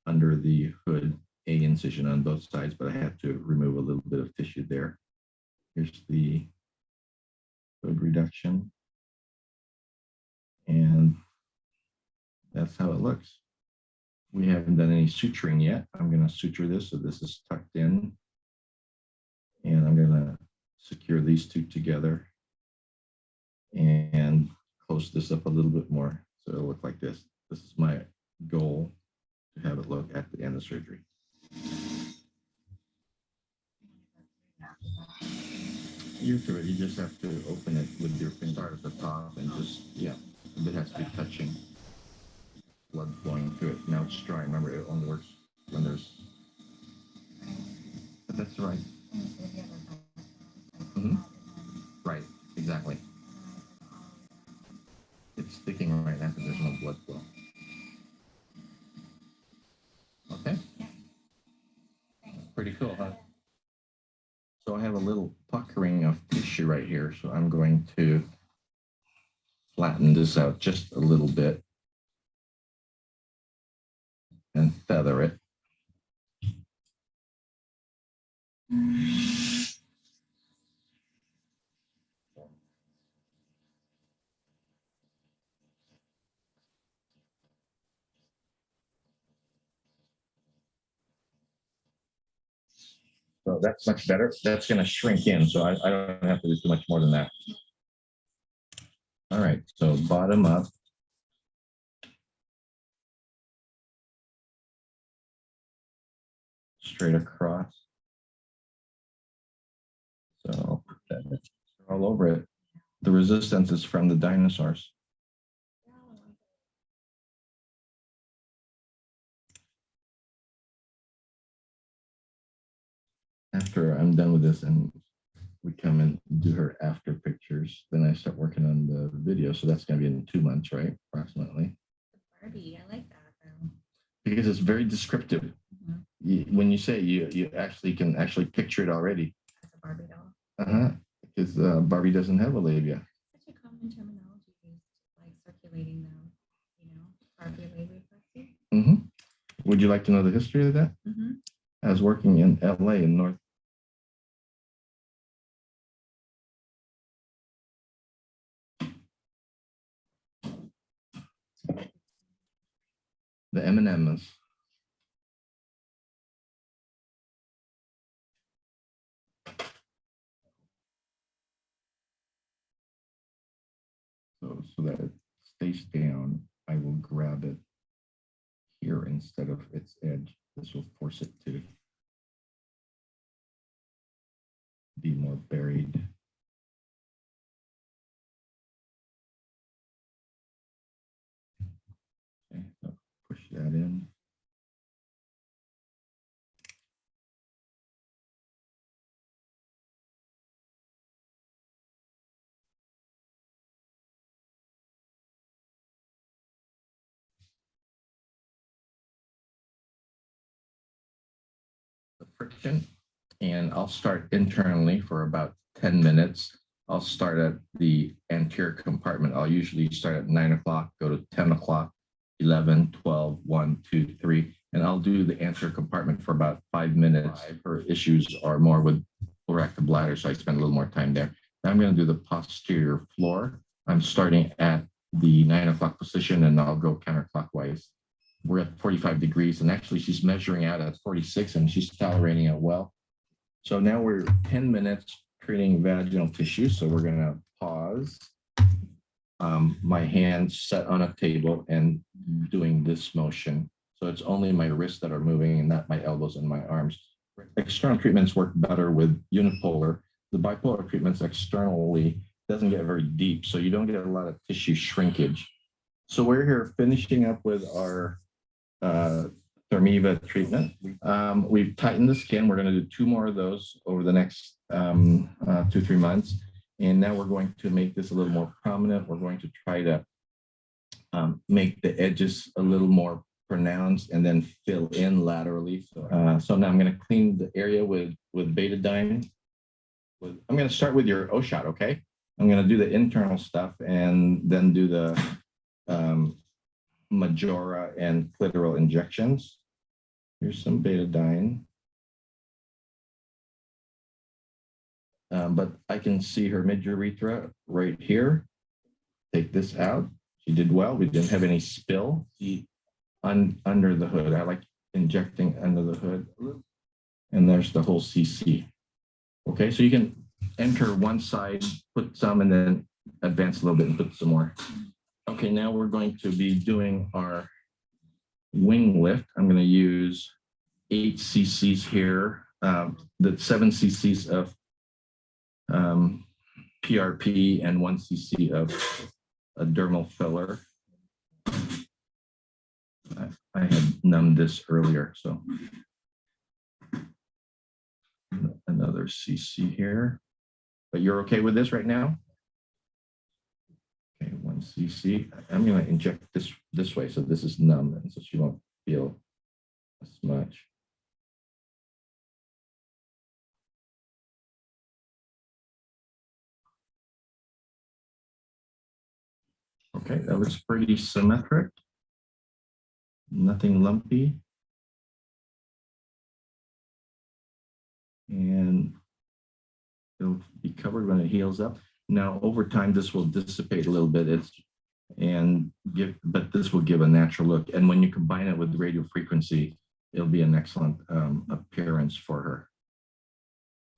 under the hood, a incision on both sides, but I had to remove a little bit of tissue there. Here's the hood reduction. And that's how it looks. We haven't done any suturing yet. I'm going to suture this, so this is tucked in. And I'm going to secure these two together and close this up a little bit more so it'll look like this. This is my goal, to have it look at the end of surgery. You're through it. You just have to open it with your finger at the top and just, yeah, it has to be touching. Blood flowing through it. Now it's dry. Remember, it only works when there's. But that's right. Mm-hmm. Right, exactly. It's sticking right now because there's no blood flow. Okay. Pretty cool, huh? So I have a little puckering of tissue right here. So I'm going to flatten this out just a little bit and feather it. So that's much better. That's going to shrink in, so I don't have to do too much more than that. All right, so bottom up. Straight across. So I'll put that all over it. The resistance is from the dinosaurs. After I'm done with this and we come and do her after pictures, then I start working on the video. So that's going to be in 2 months, right? Approximately. Barbie, I like that though. Because it's very descriptive. Mm-hmm. When you say you actually can picture it already. That's a Barbie doll. Because Barbie doesn't have a labia. Such a common terminology used, like circulating now, you know, Barbie labiaplasty. Mm-hmm. Would you like to know the history of that? Mm-hmm. I was working in LA in North. The M&Ms. So that it stays down, I will grab it here instead of its edge. This will force it to be more buried. Okay, so push that in. Friction, and I'll start internally for about 10 minutes. I'll start at the anterior compartment. I'll usually start at 9 o'clock, go to 10 o'clock, 11, 12, 1, 2, 3, and I'll do the anterior compartment for about 5 minutes. Her issues are more with colorectal bladder, so I spend a little more time there. Now I'm going to do the posterior floor. I'm starting at the 9 o'clock position, and I'll go counterclockwise. We're at 45 degrees, and actually she's measuring out at 46, and she's tolerating it well. So now we're 10 minutes treating vaginal tissue. So we're going to pause. pause. My hands set on a table and doing this motion. So it's only my wrists that are moving and not my elbows and my arms. External treatments work better with unipolar. The bipolar treatments externally doesn't get very deep, so you don't get a lot of tissue shrinkage. So we're here finishing up with our Thermiva treatment. We've tightened the skin. We're going to do 2 more of those over the next 2-3 months. And now we're going to make this a little more prominent. We're going to try to make the edges a little more pronounced and then fill in laterally. So now I'm going to clean the area with betadine. I'm going to start with your O shot, okay? I'm going to do the internal stuff and then do the majora and clitoral injections. Here's some betadine. But I can see her mid-urethra right here. Take this out. She did well. We didn't have any spill. Under the hood. I like injecting under the hood. And there's the whole CC. Okay, so you can enter one side, put some, and then advance a little bit and put some more. Okay, now we're going to be doing our wing lift. I'm going to use 8 cc's here, the 7 cc's of PRP and 1 cc of a dermal filler. I had numbed this earlier, so another cc here. But you're okay with this right now? Okay, 1 cc. I'm going to inject this way, so this is numb, and so she won't feel as much. Okay, that looks pretty symmetric. Nothing lumpy. And it'll be covered when it heals up. Now, over time, this will dissipate a little bit. But this will give a natural look. And when you combine it with radio frequency, it'll be an excellent appearance for her.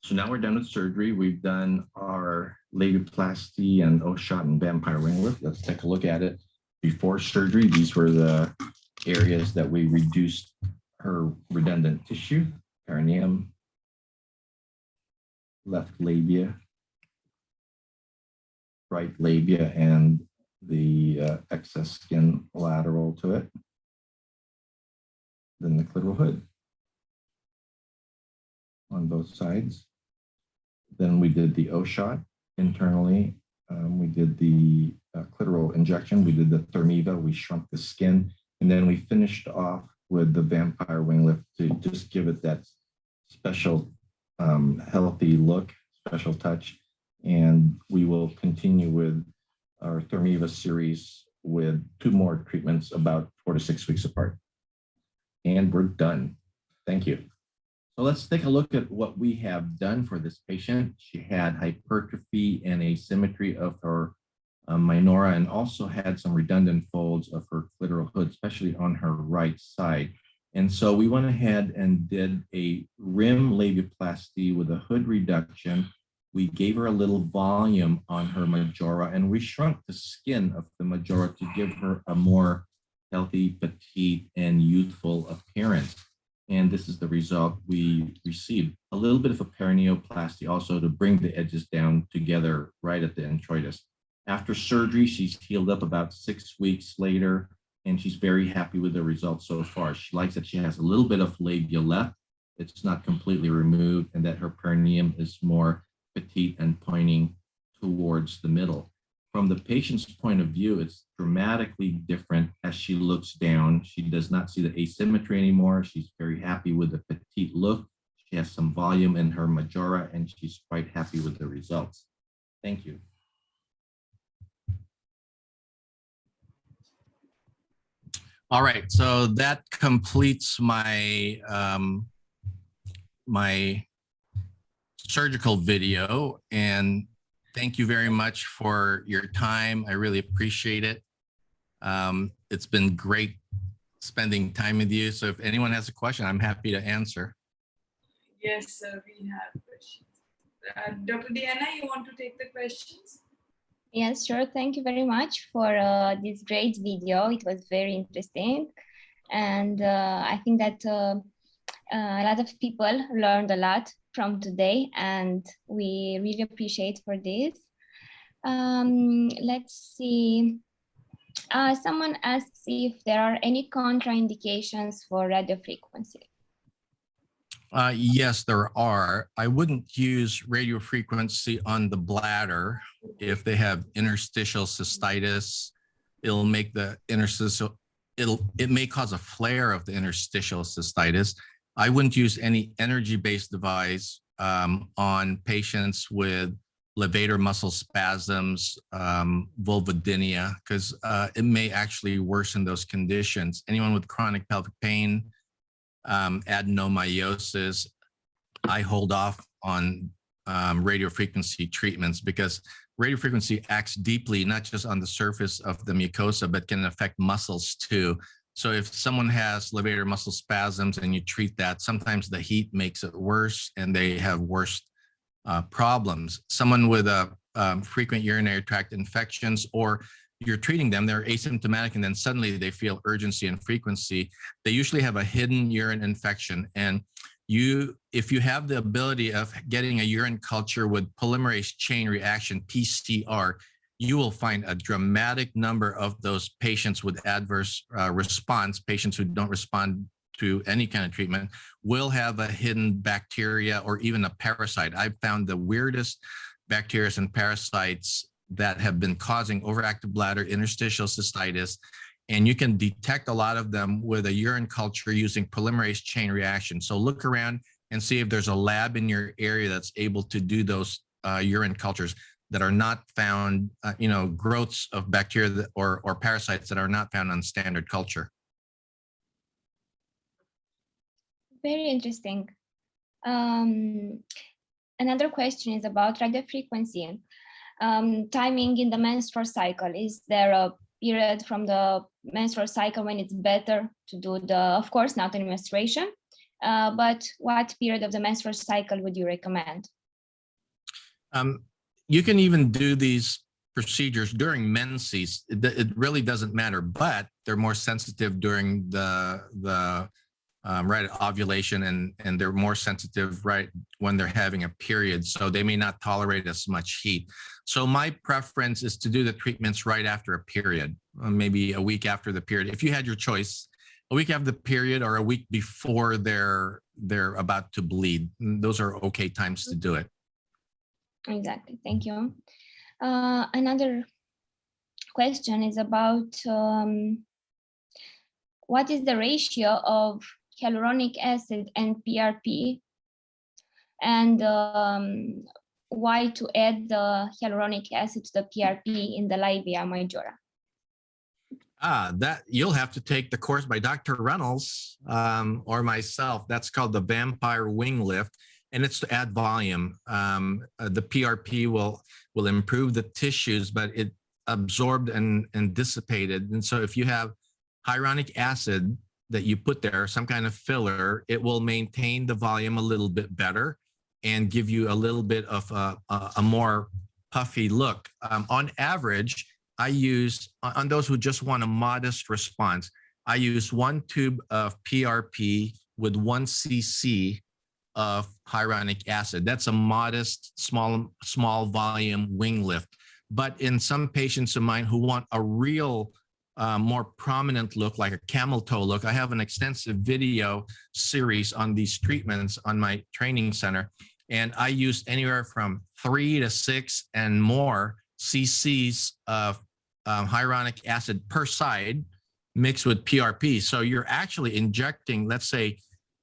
So now we're done with surgery. We've done our labiaplasty and O-shot and vampire ring lift. Let's take a look at it. Before surgery, these were the areas that we reduced her redundant tissue: perineum, left labia, right labia, and the excess skin lateral to it. Then the clitoral hood on both sides. Then we did the O-shot internally. We did the clitoral injection. We did the Thermiva. We shrunk the skin. And then we finished off with the vampire wing lift to just give it that special healthy look, special touch. And we will continue with our Thermiva series with 2 more treatments about 4 to 6 weeks apart. And we're done. Thank you. So let's take a look at what we have done for this patient. She had hypertrophy and asymmetry of her minora and also had some redundant folds of her clitoral hood, especially on her right side. And so we went ahead and did a rim labiaplasty with a hood reduction. We gave her a little volume on her majora, and we shrunk the skin of the majora to give her a more healthy, petite, and youthful appearance. And this is the result we received. A little bit of a perineoplasty also to bring the edges down together right at the introitus. After surgery, she's healed up about 6 weeks later, and she's very happy with the results so far. She likes that she has a little bit of labia left. It's not completely removed, and that her perineum is more petite and pointing towards the middle. From the patient's point of view, it's dramatically different as she looks down. She does not see the asymmetry anymore. She's very happy with the petite look. She has some volume in her majora, and she's quite happy with the results. Thank you. All right, so that completes my my surgical video, and thank you very much for your time. I really appreciate it. It's been great spending time with you. So if anyone has a question, I'm happy to answer. Yes, sir, we have questions. Dr. Diana, you want to take the questions? Yes, sure. Thank you very much for this great video. It was very interesting. And I think that a lot of people learned a lot from today, and we really appreciate for this. Let's see. Someone asks if there are any contraindications for radiofrequency. Yes, there are. I wouldn't use radiofrequency on the bladder if they have interstitial cystitis. It'll make the interstitial, it may cause a flare of the interstitial cystitis. I wouldn't use any energy-based device on patients with levator muscle spasms, vulvodynia, because it may actually worsen those conditions. Anyone with chronic pelvic pain, adenomyosis, I hold off on radiofrequency treatments because radiofrequency acts deeply, not just on the surface of the mucosa, but can affect muscles too. So if someone has levator muscle spasms and you treat that, sometimes the heat makes it worse and they have worse problems. Someone with a frequent urinary tract infections, or you're treating them, they're asymptomatic, and then suddenly they feel urgency and frequency. They usually have a hidden urine infection. And if you have the ability of getting a urine culture with polymerase chain reaction, PCR, you will find a dramatic number of those patients with adverse response, patients who don't respond to any kind of treatment, will have a hidden bacteria or even a parasite. I've found the weirdest bacteria and parasites that have been causing overactive bladder, interstitial cystitis, and you can detect a lot of them with a urine culture using polymerase chain reaction. So look around and see if there's a lab in your area that's able to do those urine cultures that are not found, growths of bacteria or parasites that are not found on standard culture. Very interesting. Another question is about radiofrequency. Timing in the menstrual cycle. Is there a period from the menstrual cycle when it's better to do of course, not in menstruation, but what period of the menstrual cycle would you recommend? You can even do these procedures during menses. It really doesn't matter, but they're more sensitive during the right ovulation, and they're more sensitive right when they're having a period, so they may not tolerate as much heat. So my preference is to do the treatments right after a period, maybe a week after the period. If you had your choice, a week after the period or a week before they're about to bleed, those are okay times to do it. Exactly, thank you. Another question is about what is the ratio of hyaluronic acid and PRP, and why to add the hyaluronic acid to the PRP in the labia majora? That you'll have to take the course by Dr. Reynolds or myself. That's called the Vampire Wing Lift, and it's to add volume. The PRP will improve the tissues, but it absorbed and dissipated. And so if you have hyaluronic acid that you put there, some kind of filler, it will maintain the volume a little bit better and give you a little bit of a more puffy look. On average, I use, on those who just want a modest response, I use 1 tube of PRP with 1 cc of hyaluronic acid. That's a modest, small volume wing lift. But in some patients of mine who want a real more prominent look, like a camel toe look, I have an extensive video series on these treatments on my training center. And I use anywhere from 3 to 6 and more cc's of hyaluronic acid per side mixed with PRP. So you're actually injecting, let's say,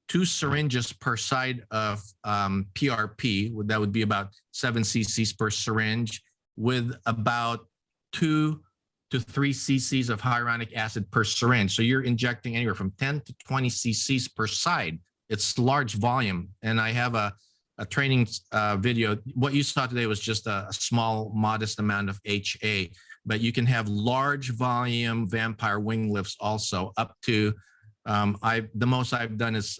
2 syringes per side of PRP. That would be about 7 cc's per syringe, with about 2 to 3 cc's of hyaluronic acid per syringe. So you're injecting anywhere from 10 to 20 cc's per side. It's large volume. And I have a training video. What you saw today was just a small, modest amount of HA, but you can have large volume vampire wing lifts also, up to, the most I've done is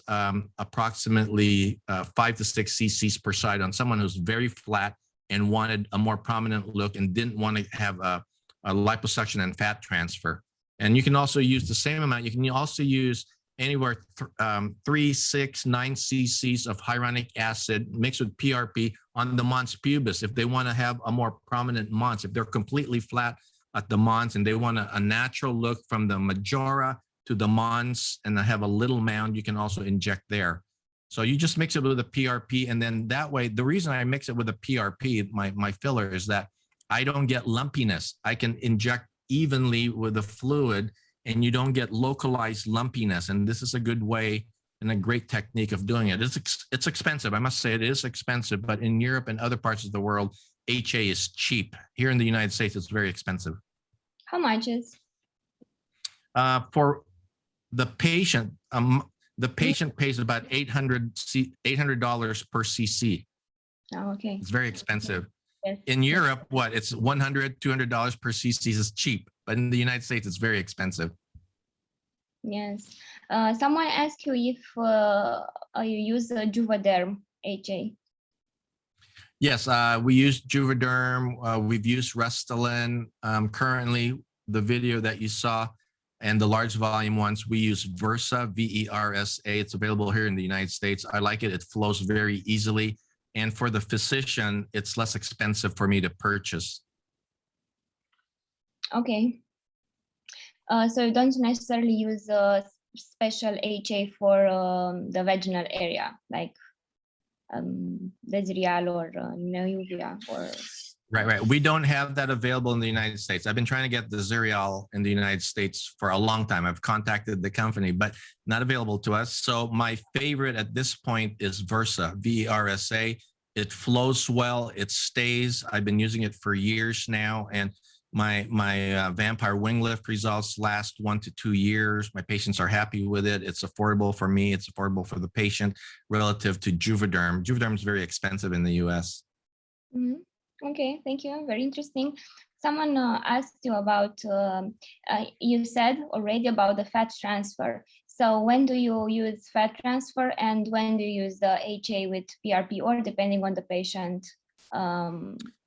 approximately 5 to 6 cc's per side on someone who's very flat and wanted a more prominent look and didn't want to have a liposuction and fat transfer. And you can also use the same amount. You can also use anywhere 3, 6, 9 cc's of hyaluronic acid mixed with PRP on the mons pubis if they want to have a more prominent mons. If they're completely flat at the mons and they want a natural look from the majora to the mons and have a little mound, you can also inject there. So you just mix it with a PRP, and then that way, the reason I mix it with a PRP, my filler, is that I don't get lumpiness. I can inject evenly with the fluid and you don't get localized lumpiness. And this is a good way and a great technique of doing it. It's expensive. I must say it is expensive, but in Europe and other parts of the world, HA is cheap. Here in the United States, it's very expensive. How much is? For the patient pays about $800 per cc. Oh, okay. It's very expensive. Yes. In Europe, what? It's $100, $200 per cc is cheap, but in the United States, it's very expensive. Yes. Someone asked you if you use Juvederm HA. Yes, we use Juvederm. We've used Restylane. Currently, the video that you saw and the large volume ones, we use Versa, V-E-R-S-A. It's available here in the United States. I like it. It flows very easily. And for the physician, it's less expensive for me to purchase. Okay. So you don't necessarily use a special HA for the vaginal area, like Lateral or Neuvia or... Right. We don't have that available in the United States. I've been trying to get the Zerial in the United States for a long time. I've contacted the company, but not available to us. So my favorite at this point is Versa, V-E-R-S-A. It flows well. It stays. I've been using it for years now. And my vampire wing lift results last 1 to 2 years. My patients are happy with it. It's affordable for me. It's affordable for the patient relative to Juvederm. Juvederm is very expensive in the US. Mm-hmm. Okay, thank you. Very interesting. Someone asked you about, you said already about the fat transfer. So when do you use fat transfer and when do you use the HA with PRP, or depending on the patient,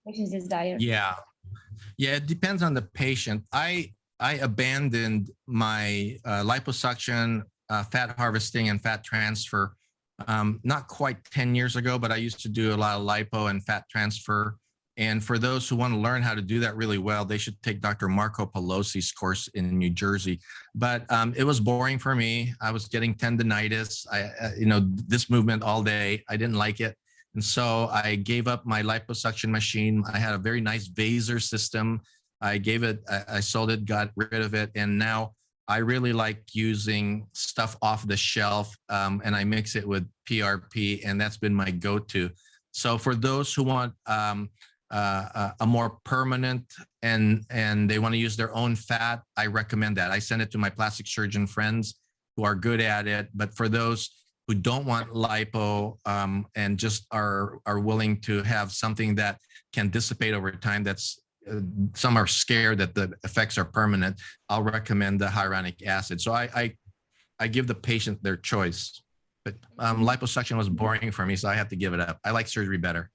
patient's desire? Yeah, it depends on the patient. I abandoned my liposuction, fat harvesting, and fat transfer not quite 10 years ago, but I used to do a lot of lipo and fat transfer. And for those who want to learn how to do that really well, they should take Dr. Marco Pelosi's course in New Jersey. But it was boring for me. I was getting tendinitis. This movement all day. I didn't like it. And so I gave up my liposuction machine. I had a very nice Vaser system. I sold it, got rid of it. And now I really like using stuff off the shelf, and I mix it with PRP, and that's been my go-to. So for those who want a more permanent and they want to use their own fat, I recommend that. I send it to my plastic surgeon friends who are good at it. But for those who don't want lipo and just are willing to have something that can dissipate over time, that's some are scared that the effects are permanent, I'll recommend the hyaluronic acid. So I give the patient their choice. But liposuction was boring for me, so I had to give it up. I like surgery better.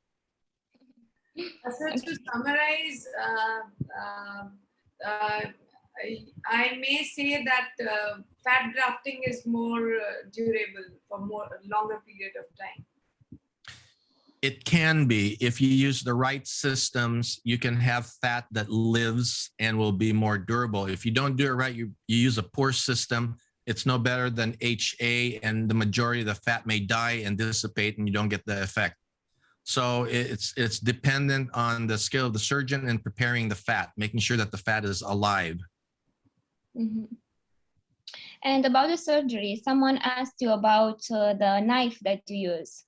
So to summarize, I may say that fat grafting is more durable for longer period of time. It can be. If you use the right systems, you can have fat that lives and will be more durable. If you don't do it right, you use a poor system, it's no better than HA, and the majority of the fat may die and dissipate and you don't get the effect. So it's dependent on the skill of the surgeon in preparing the fat, making sure that the fat is alive. Mm-hmm. And about the surgery, someone asked you about the knife that you use.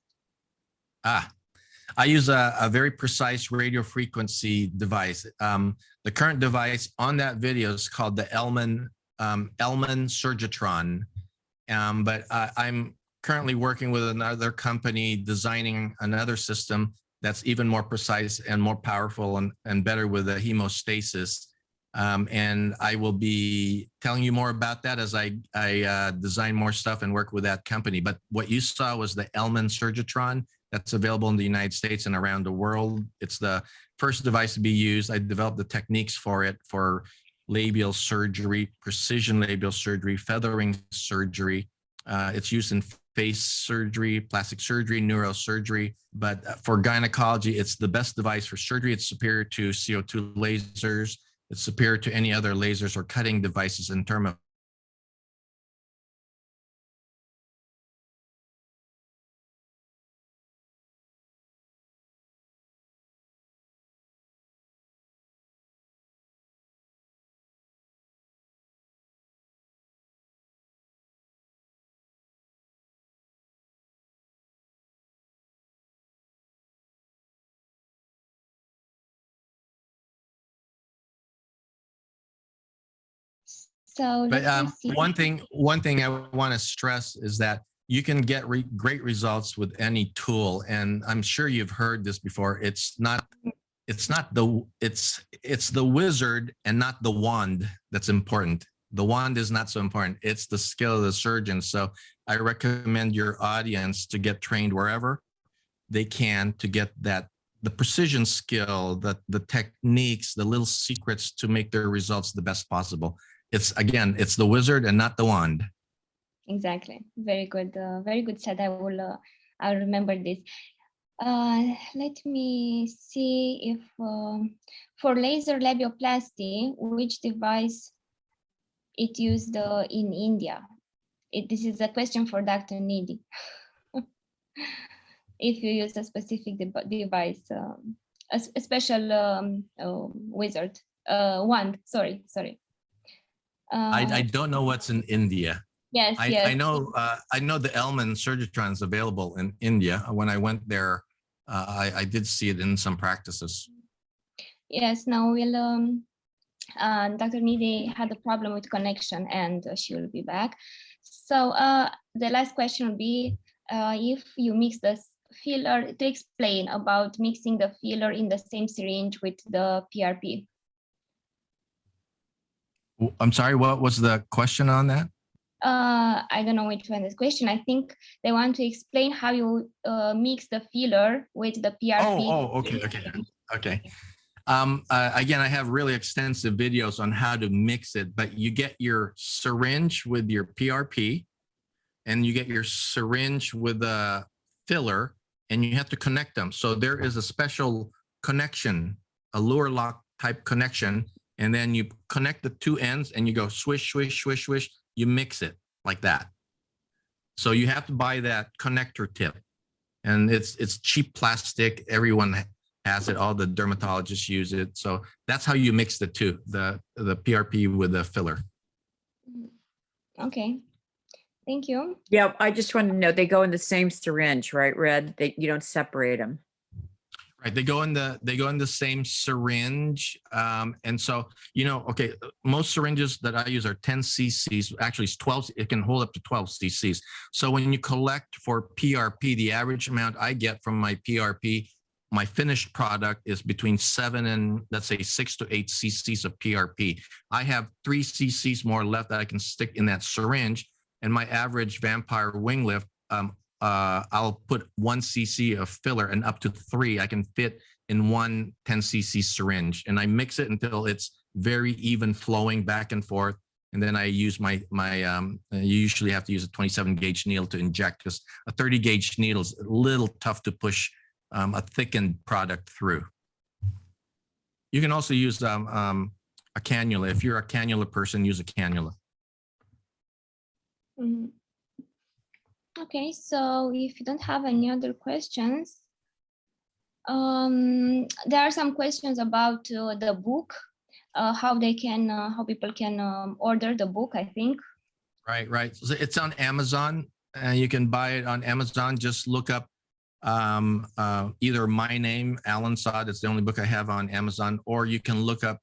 I use a very precise radio frequency device. The current device on that video is called the Elman Surgitron. But I'm currently working with another company designing another system that's even more precise and more powerful and better with the hemostasis. And I will be telling you more about that as I design more stuff and work with that company. But what you saw was the Elman Surgitron. that's available in the United States and around the world. It's the first device to be used. I developed the techniques for it for labial surgery, precision labial surgery, feathering surgery. It's used in face surgery, plastic surgery, neurosurgery. But for gynecology, it's the best device for surgery. It's superior to CO2 lasers. It's superior to any other lasers or cutting devices in terms of So But let me see. one thing I want to stress is that you can get great results with any tool, and I'm sure you've heard this before. It's the wizard and not the wand that's important. The wand is not so important. It's the skill of the surgeon. So I recommend your audience to get trained wherever they can to get the precision skill, the techniques, the little secrets to make their results the best possible. It's the wizard and not the wand. Exactly. Very good said. I'll remember this. Let me see if for laser labioplasty, which device it used in India. This is a question for Dr. Nidhi. If you use a specific device, a special wizard, wand. Sorry. I don't know what's in India. Yes, I know the Elman Surgitron is available in India. When I went there, I did see it in some practices. Yes, now we'll Dr. Nidhi had a problem with connection and she will be back. So the last question will be if you mix the filler, to explain about mixing the filler in the same syringe with the PRP. I'm sorry, what was the question on that? I don't know which one is the question. I think they want to explain how you mix the filler with the PRP. Okay. Again, I have really extensive videos on how to mix it, but you get your syringe with your PRP and you get your syringe with a filler and you have to connect them. So there is a special connection, a lure lock type connection, and then you connect the two ends and you go swish, swish, swish, swish, you mix it like that. So you have to buy that connector tip, and it's cheap plastic. Everyone has it. All the dermatologists use it. So that's how you mix the two, the PRP with the filler. Okay, thank you. Yeah, I just want to know, they go in the same syringe, right, Red? You don't separate them. Right, they go in the same syringe, and so okay, most syringes that I use are 10 cc's. Actually, it's 12. It can hold up to 12 cc's. So when you collect for PRP, the average amount I get from my PRP, my finished product, is between 7 and let's say 6 to 8 cc's of PRP. I have 3 cc's more left that I can stick in that syringe, and my average vampire wing lift, I'll put 1 cc of filler, and up to 3 I can fit in one 10 cc syringe, and I mix it until it's very even flowing back and forth. And then I use my you usually have to use a 27 gauge needle to inject, because a 30 gauge needle is a little tough to push a thickened product through. You can also use a cannula. If you're a cannula person, use a cannula. Mm-hmm. Okay, so if you don't have any other questions, there are some questions about the book, how people can order the book, I think. Right. So it's on Amazon. You can buy it on Amazon. Just look up either my name, Alinsod. It's the only book I have on Amazon, or you can look up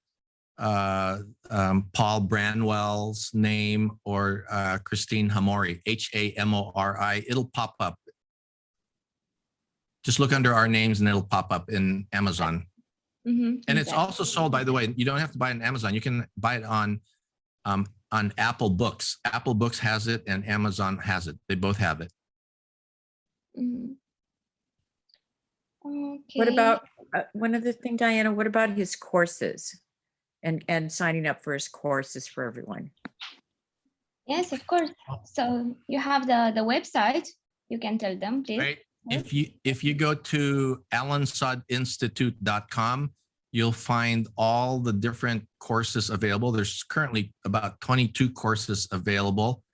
Paul Branwell's name, or Christine Hamori, Hamori. It'll pop up. Just look under our names and it'll pop up in Amazon. Mm-hmm, and it's also sold, by the way, you don't have to buy it on Amazon. You can buy it on Apple Books. Apple Books has it and Amazon has it. They both have it. Mm-hmm. Okay. What about one other thing, Diana? What about his courses and signing up for his courses for everyone? Yes, of course. So you have the website. You can tell them, please. Right. If you go to alinsodinstitute.com, you'll find all the different courses available. There's currently about 22 courses available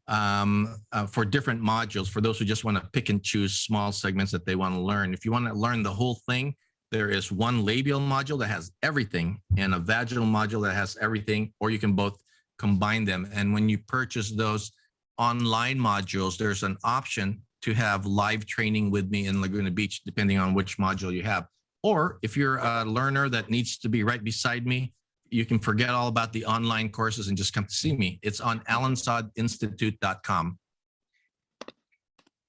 for different modules, for those who just want to pick and choose small segments that they want to learn. If you want to learn the whole thing, there is one labial module that has everything and a vaginal module that has everything, or you can both combine them. And when you purchase those online modules, there's an option to have live training with me in Laguna Beach, depending on which module you have. Or if you're a learner that needs to be right beside me, you can forget all about the online courses and just come to see me. It's on alinsodinstitute.com.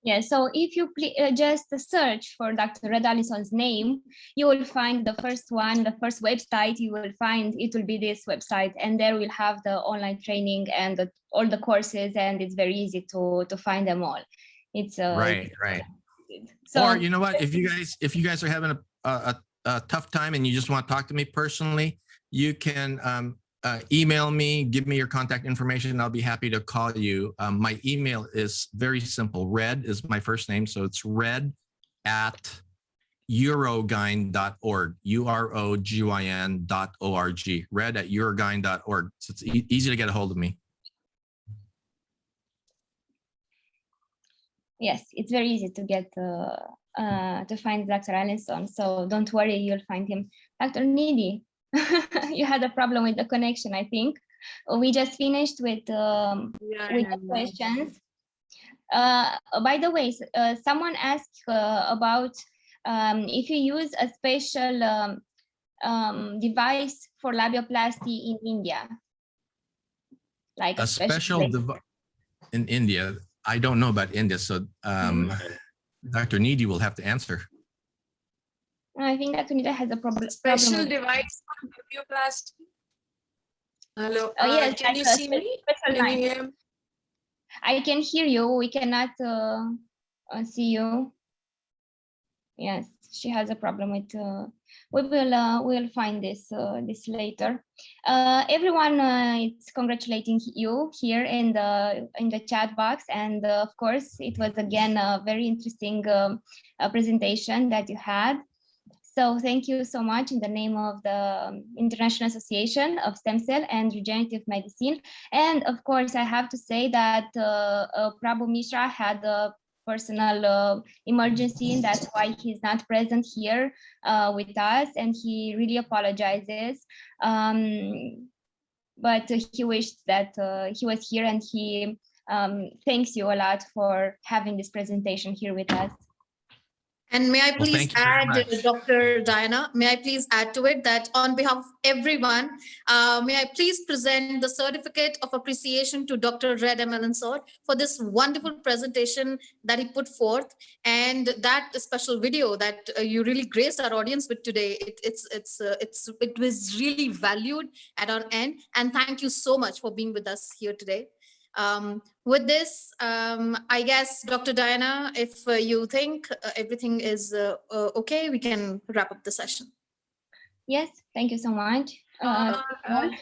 Yeah, so if you just search for Dr. Red Allison's name, you will find the first one, the first website you will find, it will be this website, and there we'll have the online training and all the courses, and it's very easy to find them all. It's right. So, or you know what, if you guys are having a tough time and you just want to talk to me personally, you can email me, give me your contact information, and I'll be happy to call you. My email is very simple. Red is my first name, so it's red@urogyn.org, urogyn.org, red@urogyn.org. So it's easy to get a hold of me. Yes, it's very easy to get to find Dr. Alinson, so don't worry, you'll find him. Dr. Needy, you had a problem with the connection, I think. We just finished with the questions. By the way, someone asked about if you use a special device for labioplasty in India. Like a special device in India. I don't know about India, so Dr. Needy will have to answer. I think Dr. Needy has a problem. Special device for labioplasty. Hello. Yes, can you see me? Can you hear me? I can hear you. We cannot see you. Yes, she has a problem with. We'll find this later. Everyone is congratulating you here in the chat box, and of course it was again a very interesting presentation that you had. So thank you so much in the name of the International Association of Stem Cell and Regenerative Medicine. And of course, I have to say that Prabhu Mishra had a personal emergency, and that's why he's not present here with us, and he really apologizes. But he wished that he was here, and he thanks you a lot for having this presentation here with us. And may I please add, Dr. Diana, may I please add to it that on behalf of everyone, may I please present the certificate of appreciation to Dr. Red M Alinsod for this wonderful presentation that he put forth, and that special video that you really graced our audience with today. It was really valued at our end, and thank you so much for being with us here today. With this, I guess, Dr. Diana, if you think everything is okay, we can wrap up the session. Yes, thank you so much. Am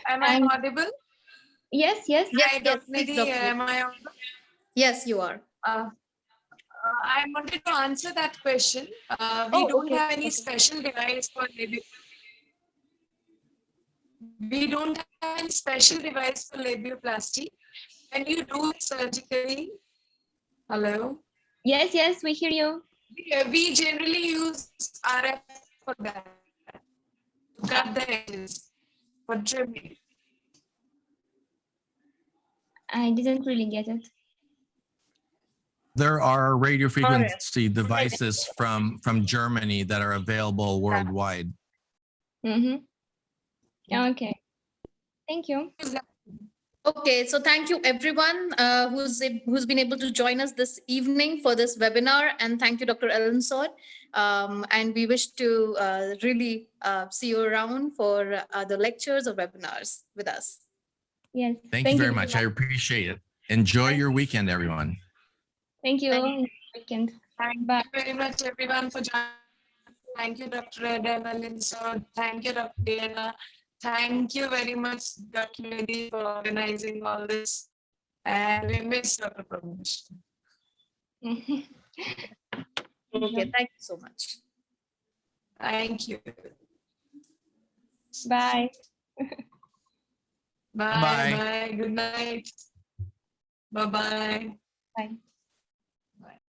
I audible? Yes. Hi, Dr. Nidhi, am I audible? Yes, you are. I wanted to answer that question. We don't have any special device for We don't have any special device for labioplasty. When you do it surgically, hello? Yes, we hear you. We generally use RF for that, to cut the edges, for trimming. I didn't really get it. There are radio frequency devices from Germany that are available worldwide. Okay, thank you. Okay, so thank you everyone who's been able to join us this evening for this webinar, and thank you, Dr. Alinsod. And we wish to really see you around for the lectures or webinars with us. Yes. Thank you very much. I appreciate it. Enjoy your weekend, everyone. Thank you. Thank you. Weekend. Thank you very much, everyone, for joining. Thank you, Dr. M Alinsod. Thank you, Dr. Diana. Thank you very much, Dr. Nidhi, for organizing all this. And we miss Dr. Prabhush. Okay, thank you so much. Thank you. Bye. Bye. Bye. Bye. Good night. Bye-bye. Bye.